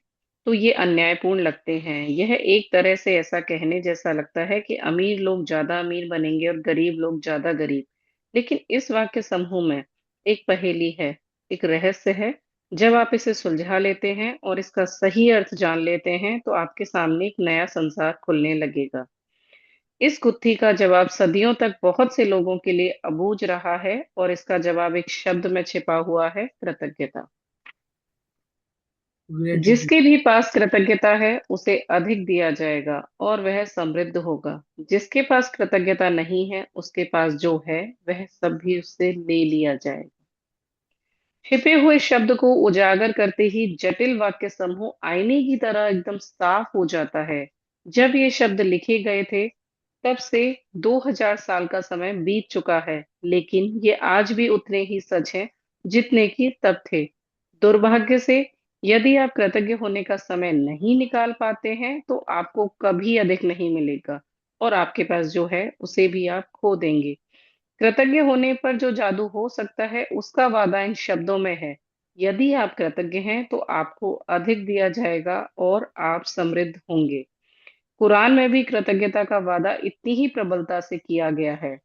[SPEAKER 3] तो ये अन्यायपूर्ण लगते हैं। यह एक तरह से ऐसा कहने जैसा लगता है कि अमीर लोग ज्यादा अमीर बनेंगे और गरीब लोग ज्यादा गरीब। लेकिन इस वाक्य समूह में एक पहेली है, एक रहस्य है। जब आप इसे सुलझा लेते हैं और इसका सही अर्थ जान लेते हैं तो आपके सामने एक नया संसार खुलने लगेगा। इस गुत्थी का जवाब सदियों तक बहुत से लोगों के लिए अबूझ रहा है और इसका जवाब एक शब्द में छिपा हुआ है, कृतज्ञता।
[SPEAKER 1] ग्रेटिट्यूड।
[SPEAKER 3] जिसके भी पास कृतज्ञता है उसे अधिक दिया जाएगा और वह समृद्ध होगा। जिसके पास कृतज्ञता नहीं है उसके पास जो है वह सब भी उससे ले लिया जाएगा। छिपे हुए शब्द को उजागर करते ही जटिल वाक्य समूह आईने की तरह एकदम साफ हो जाता है। जब ये शब्द लिखे गए थे तब से 2000 साल का समय बीत चुका है, लेकिन ये आज भी उतने ही सच हैं जितने कि तब थे। दुर्भाग्य से यदि आप कृतज्ञ होने का समय नहीं निकाल पाते हैं तो आपको कभी अधिक नहीं मिलेगा और आपके पास जो है उसे भी आप खो देंगे। कृतज्ञ होने पर जो जादू हो सकता है उसका वादा इन शब्दों में है, यदि आप कृतज्ञ हैं तो आपको अधिक दिया जाएगा और आप समृद्ध होंगे। कुरान में भी कृतज्ञता का वादा इतनी ही प्रबलता से किया गया है।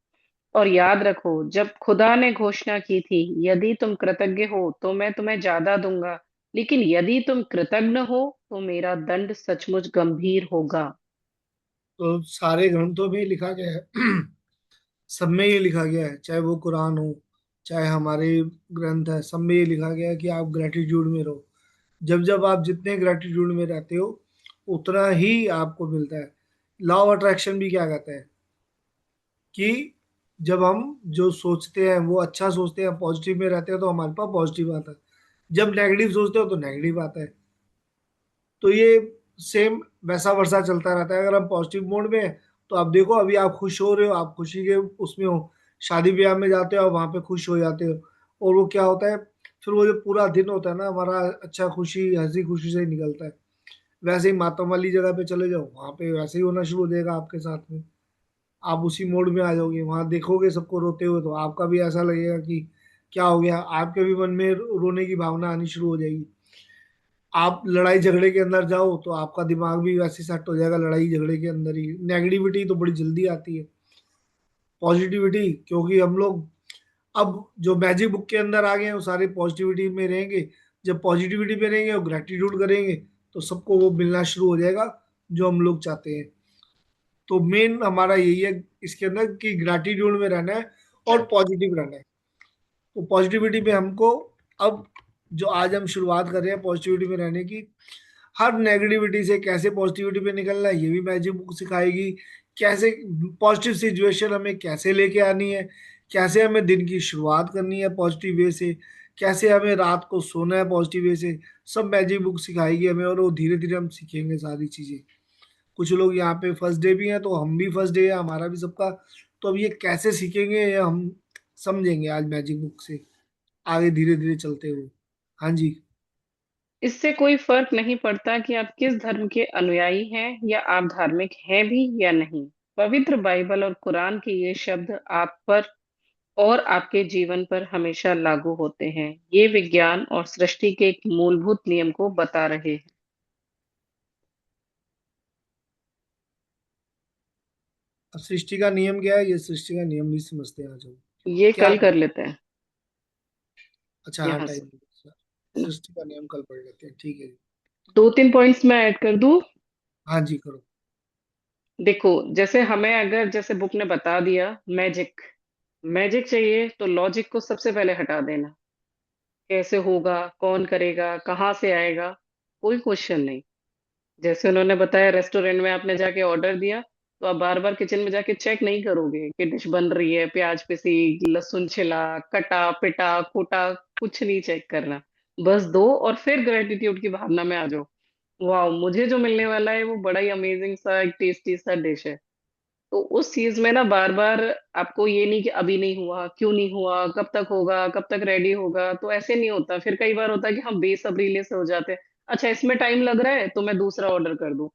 [SPEAKER 3] और याद रखो, जब खुदा ने घोषणा की थी, यदि तुम कृतज्ञ हो तो मैं तुम्हें ज्यादा दूंगा, लेकिन यदि तुम कृतज्ञ हो तो मेरा दंड सचमुच गंभीर होगा।
[SPEAKER 1] तो सारे ग्रंथों में लिखा गया है, सब में ये लिखा गया है, चाहे वो कुरान हो चाहे हमारे ग्रंथ है, सब में ये लिखा गया है कि आप ग्रेटिट्यूड में रहो। जब जब आप जितने ग्रेटिट्यूड में रहते हो उतना ही आपको मिलता है। लॉ ऑफ अट्रैक्शन भी क्या कहता है कि जब हम जो सोचते हैं वो अच्छा सोचते हैं, पॉजिटिव में रहते हैं तो हमारे पास पॉजिटिव आता है, जब नेगेटिव सोचते हो तो नेगेटिव आता है। तो ये सेम वैसा वर्षा चलता रहता है। अगर हम पॉजिटिव मोड में हैं तो आप देखो अभी आप खुश हो रहे हो, आप खुशी के उसमें हो, शादी ब्याह में जाते हो वहां पे खुश हो जाते हो, और वो क्या होता है, फिर वो जो पूरा दिन होता है ना हमारा, अच्छा खुशी हंसी खुशी से ही निकलता है। वैसे ही मातम वाली जगह पे चले जाओ, वहां पे वैसे ही होना शुरू हो जाएगा आपके साथ में। आप उसी मोड में आ जाओगे, वहां देखोगे सबको रोते हुए तो आपका भी ऐसा लगेगा कि क्या हो गया, आपके भी मन में रोने की भावना आनी शुरू हो जाएगी। आप लड़ाई झगड़े के अंदर जाओ तो आपका दिमाग भी वैसे सेट हो जाएगा, लड़ाई झगड़े के अंदर ही नेगेटिविटी तो बड़ी जल्दी आती है। पॉजिटिविटी, क्योंकि हम लोग अब जो मैजिक बुक के अंदर आ गए हैं वो सारे पॉजिटिविटी में रहेंगे। जब पॉजिटिविटी में रहेंगे और ग्रेटिट्यूड करेंगे तो सबको वो मिलना शुरू हो जाएगा जो हम लोग चाहते हैं। तो मेन हमारा यही है इसके अंदर कि ग्रेटिट्यूड में रहना है और पॉजिटिव रहना है। तो पॉजिटिविटी में हमको अब जो आज हम शुरुआत कर रहे हैं पॉजिटिविटी में रहने की, हर नेगेटिविटी से कैसे पॉजिटिविटी पे निकलना है ये भी मैजिक बुक सिखाएगी। कैसे पॉजिटिव सिचुएशन हमें कैसे लेके आनी है, कैसे हमें दिन की शुरुआत करनी है पॉजिटिव वे से, कैसे हमें रात को सोना है पॉजिटिव वे से, सब मैजिक बुक सिखाएगी हमें। और वो धीरे धीरे हम सीखेंगे सारी चीजें। कुछ लोग यहाँ पे फर्स्ट डे भी हैं तो हम भी फर्स्ट डे है हमारा भी सबका। तो अब ये कैसे सीखेंगे ये हम समझेंगे आज मैजिक बुक से आगे धीरे धीरे चलते हुए। हाँ जी।
[SPEAKER 3] इससे कोई फर्क नहीं पड़ता कि आप किस धर्म के अनुयायी हैं या आप धार्मिक हैं भी या नहीं। पवित्र बाइबल और कुरान के ये शब्द आप पर और आपके जीवन पर हमेशा लागू होते हैं। ये विज्ञान और सृष्टि के एक मूलभूत नियम को बता रहे हैं।
[SPEAKER 1] अब सृष्टि का नियम क्या है, ये सृष्टि का नियम नहीं समझते हैं आज हम।
[SPEAKER 3] ये
[SPEAKER 1] क्या?
[SPEAKER 3] कल कर लेते हैं
[SPEAKER 1] अच्छा हाँ,
[SPEAKER 3] यहाँ से,
[SPEAKER 1] टाइम।
[SPEAKER 3] है ना।
[SPEAKER 1] सृष्टि का नियम कल पढ़ लेते हैं, ठीक है।
[SPEAKER 3] 2-3 पॉइंट्स मैं ऐड कर दूं।
[SPEAKER 1] हाँ जी, करो।
[SPEAKER 3] देखो, जैसे हमें अगर जैसे बुक ने बता दिया मैजिक, मैजिक चाहिए तो लॉजिक को सबसे पहले हटा देना। कैसे होगा, कौन करेगा, कहाँ से आएगा, कोई क्वेश्चन नहीं। जैसे उन्होंने बताया रेस्टोरेंट में आपने जाके ऑर्डर दिया, तो आप बार बार किचन में जाके चेक नहीं करोगे कि डिश बन रही है, प्याज पिसी, लहसुन छिला, कटा पिटा कूटा, कुछ नहीं चेक करना। बस दो और फिर ग्रेटिट्यूड की भावना में आ जाओ। वाह, मुझे जो मिलने वाला है वो बड़ा ही अमेजिंग सा एक टेस्टी सा डिश है। तो उस चीज में ना बार बार आपको ये नहीं कि अभी नहीं हुआ, क्यों नहीं हुआ, कब तक होगा, कब तक रेडी होगा, तो ऐसे नहीं होता। फिर कई बार होता है कि हम बेसब्रीले से हो जाते हैं। अच्छा, इसमें टाइम लग रहा है तो मैं दूसरा ऑर्डर कर दूं।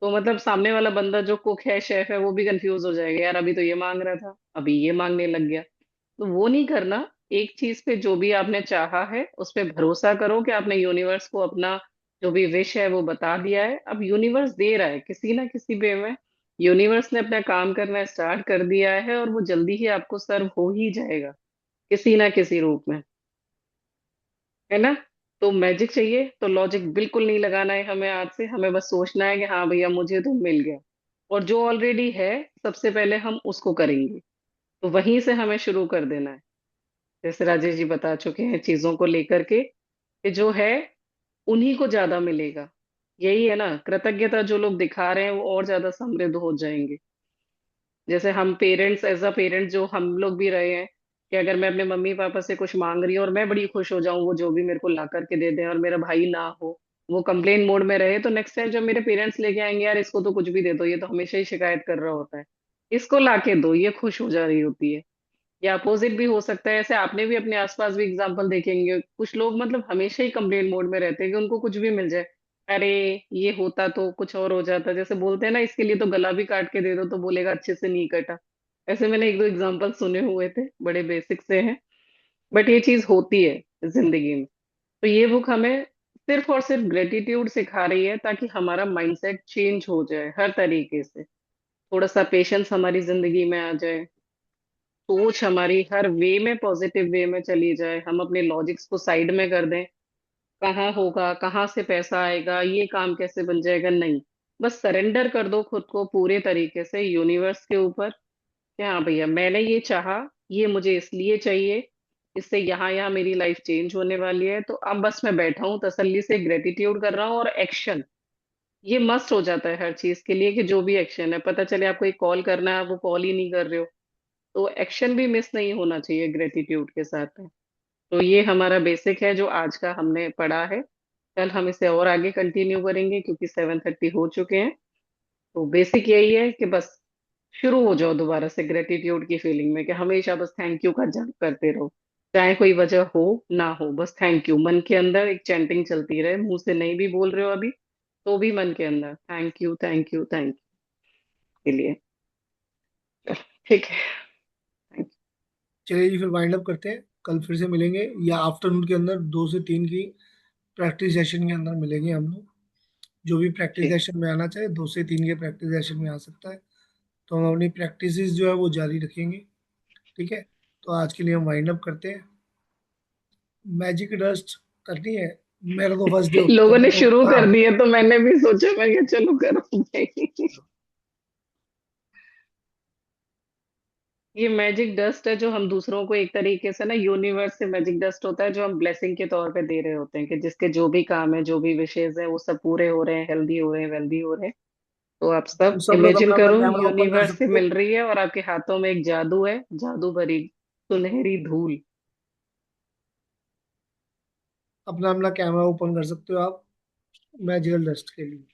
[SPEAKER 3] तो मतलब सामने वाला बंदा जो कुक है, शेफ है, वो भी कंफ्यूज हो जाएगा, यार अभी तो ये मांग रहा था, अभी ये मांगने लग गया। तो वो नहीं करना। एक चीज पे जो भी आपने चाहा है उस पे भरोसा करो कि आपने यूनिवर्स को अपना जो भी विश है वो बता दिया है। अब यूनिवर्स दे रहा है किसी ना किसी वे में। यूनिवर्स ने अपना काम करना स्टार्ट कर दिया है और वो जल्दी ही आपको सर्व हो ही जाएगा, किसी ना किसी रूप में, है ना। तो मैजिक चाहिए तो लॉजिक बिल्कुल नहीं लगाना है हमें आज से। हमें बस सोचना है कि हाँ भैया मुझे तो मिल गया, और जो ऑलरेडी है सबसे पहले हम उसको करेंगे। तो वहीं से हमें शुरू कर देना है। जैसे राजेश जी बता चुके हैं चीजों को लेकर के, कि जो है उन्हीं को ज्यादा मिलेगा। यही है ना, कृतज्ञता जो लोग दिखा रहे हैं वो और ज्यादा समृद्ध हो जाएंगे। जैसे हम पेरेंट्स, एज अ पेरेंट जो हम लोग भी रहे हैं, कि अगर मैं अपने मम्मी पापा से कुछ मांग रही हूँ और मैं बड़ी खुश हो जाऊं वो जो भी मेरे को ला करके दे दें, और मेरा भाई ना हो, वो कंप्लेन मोड में रहे, तो नेक्स्ट टाइम जब मेरे पेरेंट्स लेके आएंगे, यार इसको तो कुछ भी दे दो, ये तो हमेशा ही शिकायत कर रहा होता है, इसको ला के दो, ये खुश हो जा रही होती है। या अपोजिट भी हो सकता है। ऐसे आपने भी अपने आसपास भी एग्जाम्पल देखेंगे, कुछ लोग मतलब हमेशा ही कंप्लेन मोड में रहते हैं कि उनको कुछ भी मिल जाए, अरे ये होता तो कुछ और हो जाता। जैसे बोलते हैं ना, इसके लिए तो गला भी काट के दे दो तो बोलेगा अच्छे से नहीं कटा। ऐसे मैंने 1-2 एग्जाम्पल सुने हुए थे, बड़े बेसिक से हैं, बट ये चीज होती है जिंदगी में। तो ये बुक हमें सिर्फ और सिर्फ ग्रेटिट्यूड सिखा रही है, ताकि हमारा माइंडसेट चेंज हो जाए हर तरीके से। थोड़ा सा पेशेंस हमारी जिंदगी में आ जाए, सोच हमारी हर वे में पॉजिटिव वे में चली जाए, हम अपने लॉजिक्स को साइड में कर दें। कहाँ होगा, कहाँ से पैसा आएगा, ये काम कैसे बन जाएगा, नहीं। बस सरेंडर कर दो खुद को पूरे तरीके से यूनिवर्स के ऊपर, कि हाँ भैया मैंने ये चाहा, ये मुझे इसलिए चाहिए, इससे यहाँ यहाँ मेरी लाइफ चेंज होने वाली है। तो अब बस मैं बैठा हूँ तसल्ली से, ग्रेटिट्यूड कर रहा हूँ, और एक्शन ये मस्ट हो जाता है हर चीज के लिए। कि जो भी एक्शन है, पता चले आपको एक कॉल करना है, आप वो कॉल ही नहीं कर रहे हो, तो एक्शन भी मिस नहीं होना चाहिए ग्रेटिट्यूड के साथ में। तो ये हमारा बेसिक है जो आज का हमने पढ़ा है। कल हम इसे और आगे कंटिन्यू करेंगे क्योंकि 7:30 हो चुके हैं। तो बेसिक यही है कि बस शुरू हो जाओ दोबारा से ग्रेटिट्यूड की फीलिंग में, कि हमेशा बस थैंक यू का जाप करते रहो, चाहे कोई वजह हो ना हो, बस थैंक यू मन के अंदर एक चैंटिंग चलती रहे, मुंह से नहीं भी बोल रहे हो अभी, तो भी मन के अंदर thank you thank you thank you के लिए। ठीक है, थैंक
[SPEAKER 1] चलिए जी, फिर वाइंड अप करते हैं। कल फिर से मिलेंगे, या आफ्टरनून के अंदर 2 से 3 की प्रैक्टिस सेशन के अंदर मिलेंगे हम लोग। जो भी प्रैक्टिस
[SPEAKER 3] यू।
[SPEAKER 1] सेशन में आना चाहे 2 से 3 के प्रैक्टिस सेशन में आ सकता है। तो हम अपनी प्रैक्टिस जो है वो जारी रखेंगे। ठीक है। तो आज के लिए हम वाइंड अप करते हैं। मैजिक डस्ट करनी है। मेरा तो फर्स्ट डे होता
[SPEAKER 3] लोगों
[SPEAKER 1] है,
[SPEAKER 3] ने
[SPEAKER 1] मैं
[SPEAKER 3] शुरू
[SPEAKER 1] हाँ।
[SPEAKER 3] कर दिया तो मैंने भी सोचा, मैं क्या चलो करो भाई। ये मैजिक डस्ट है जो हम दूसरों को एक तरीके से ना, यूनिवर्स से मैजिक डस्ट होता है जो हम ब्लेसिंग के तौर पे दे रहे होते हैं, कि जिसके जो भी काम है, जो भी विशेष है, वो सब पूरे हो रहे हैं, हेल्दी हो रहे हैं, वेल्दी हो रहे हैं। तो आप
[SPEAKER 1] तो
[SPEAKER 3] सब
[SPEAKER 1] सब लोग
[SPEAKER 3] इमेजिन
[SPEAKER 1] अपना अपना
[SPEAKER 3] करो
[SPEAKER 1] कैमरा ओपन कर
[SPEAKER 3] यूनिवर्स से
[SPEAKER 1] सकते हो।
[SPEAKER 3] मिल रही है और आपके हाथों में एक जादू है, जादू भरी सुनहरी धूल।
[SPEAKER 1] अपना अपना कैमरा ओपन कर सकते हो आप, मैजिकल डस्ट के लिए।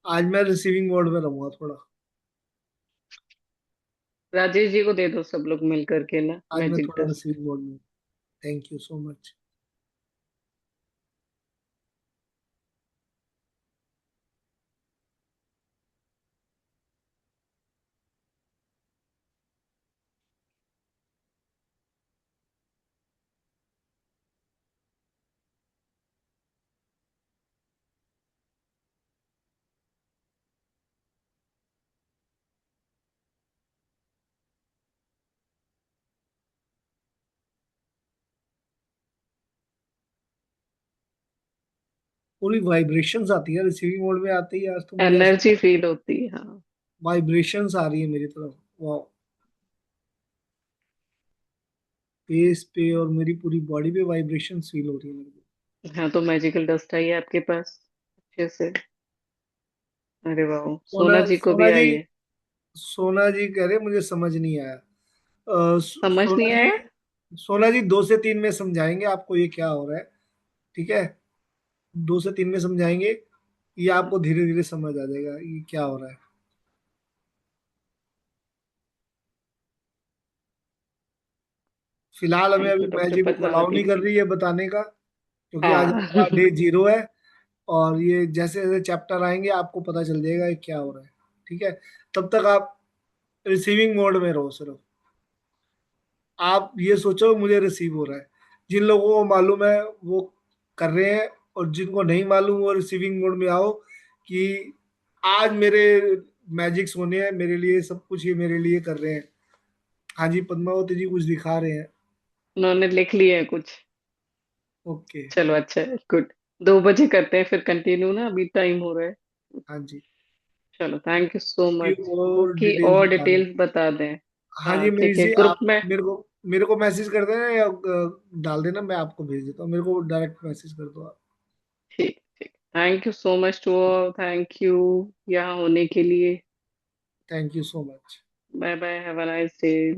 [SPEAKER 1] आज मैं रिसीविंग मोड में रहूंगा थोड़ा।
[SPEAKER 3] राजेश जी को दे दो सब लोग मिल करके ना
[SPEAKER 1] आज मैं
[SPEAKER 3] मैजिक
[SPEAKER 1] थोड़ा
[SPEAKER 3] डस्ट।
[SPEAKER 1] रिसीविंग मोड में। Thank you so much. पूरी वाइब्रेशंस आती है रिसीविंग मोड में आते ही, आज तो मुझे ऐसा
[SPEAKER 3] एनर्जी फील होती है, हाँ।
[SPEAKER 1] वाइब्रेशंस आ रही है मेरी तरफ। वाह। फेस पे और मेरी पूरी बॉडी पे वाइब्रेशंस फील हो रही है मेरे को।
[SPEAKER 3] हाँ, तो मैजिकल डस्ट आई है आपके पास अच्छे से। अरे वाह,
[SPEAKER 1] सोना
[SPEAKER 3] सोना जी को भी
[SPEAKER 1] सोना जी
[SPEAKER 3] आई है।
[SPEAKER 1] सोना जी कह रहे मुझे समझ नहीं आया।
[SPEAKER 3] समझ
[SPEAKER 1] सोना
[SPEAKER 3] नहीं
[SPEAKER 1] जी,
[SPEAKER 3] आया?
[SPEAKER 1] सोना जी 2 से 3 में समझाएंगे आपको ये क्या हो रहा है, ठीक है? 2 से 3 में समझाएंगे, ये आपको धीरे धीरे समझ आ जाएगा ये क्या हो रहा है। फिलहाल हमें
[SPEAKER 3] थैंक
[SPEAKER 1] अभी
[SPEAKER 3] you doctor
[SPEAKER 1] magic book allow
[SPEAKER 3] Padmavati
[SPEAKER 1] नहीं कर
[SPEAKER 3] जी।
[SPEAKER 1] रही है बताने का, क्योंकि आज
[SPEAKER 3] हाँ।
[SPEAKER 1] हमारा डे 0 है। और ये जैसे जैसे चैप्टर आएंगे आपको पता चल जाएगा ये क्या हो रहा है, ठीक है? तब तक आप रिसीविंग मोड में रहो सिर्फ। आप ये सोचो मुझे रिसीव हो रहा है। जिन लोगों को मालूम है वो कर रहे हैं, और जिनको नहीं मालूम वो रिसीविंग मोड में आओ कि आज मेरे मैजिक्स होने हैं, मेरे लिए सब कुछ ये मेरे लिए कर रहे हैं। हाँ जी, पद्मावती जी कुछ दिखा रहे हैं।
[SPEAKER 3] उन्होंने लिख लिए है कुछ।
[SPEAKER 1] ओके।
[SPEAKER 3] चलो अच्छा है, गुड। 2 बजे करते हैं फिर कंटिन्यू ना, अभी टाइम हो रहा है।
[SPEAKER 1] हाँ जी।
[SPEAKER 3] चलो, थैंक यू सो
[SPEAKER 1] ये
[SPEAKER 3] मच।
[SPEAKER 1] और
[SPEAKER 3] बुक की
[SPEAKER 1] डिटेल्स
[SPEAKER 3] और
[SPEAKER 1] बता दें।
[SPEAKER 3] डिटेल्स बता दें।
[SPEAKER 1] हाँ
[SPEAKER 3] हाँ
[SPEAKER 1] जी, मेरी
[SPEAKER 3] ठीक है,
[SPEAKER 1] से
[SPEAKER 3] ग्रुप
[SPEAKER 1] आप
[SPEAKER 3] में।
[SPEAKER 1] मेरे को मैसेज कर देना, या डाल देना, मैं आपको भेज देता हूँ, मेरे को डायरेक्ट मैसेज कर दो आप।
[SPEAKER 3] ठीक ठीक। Thank you so much to all, thank you यहाँ होने के लिए।
[SPEAKER 1] Thank you so much.
[SPEAKER 3] Bye bye, have a nice day.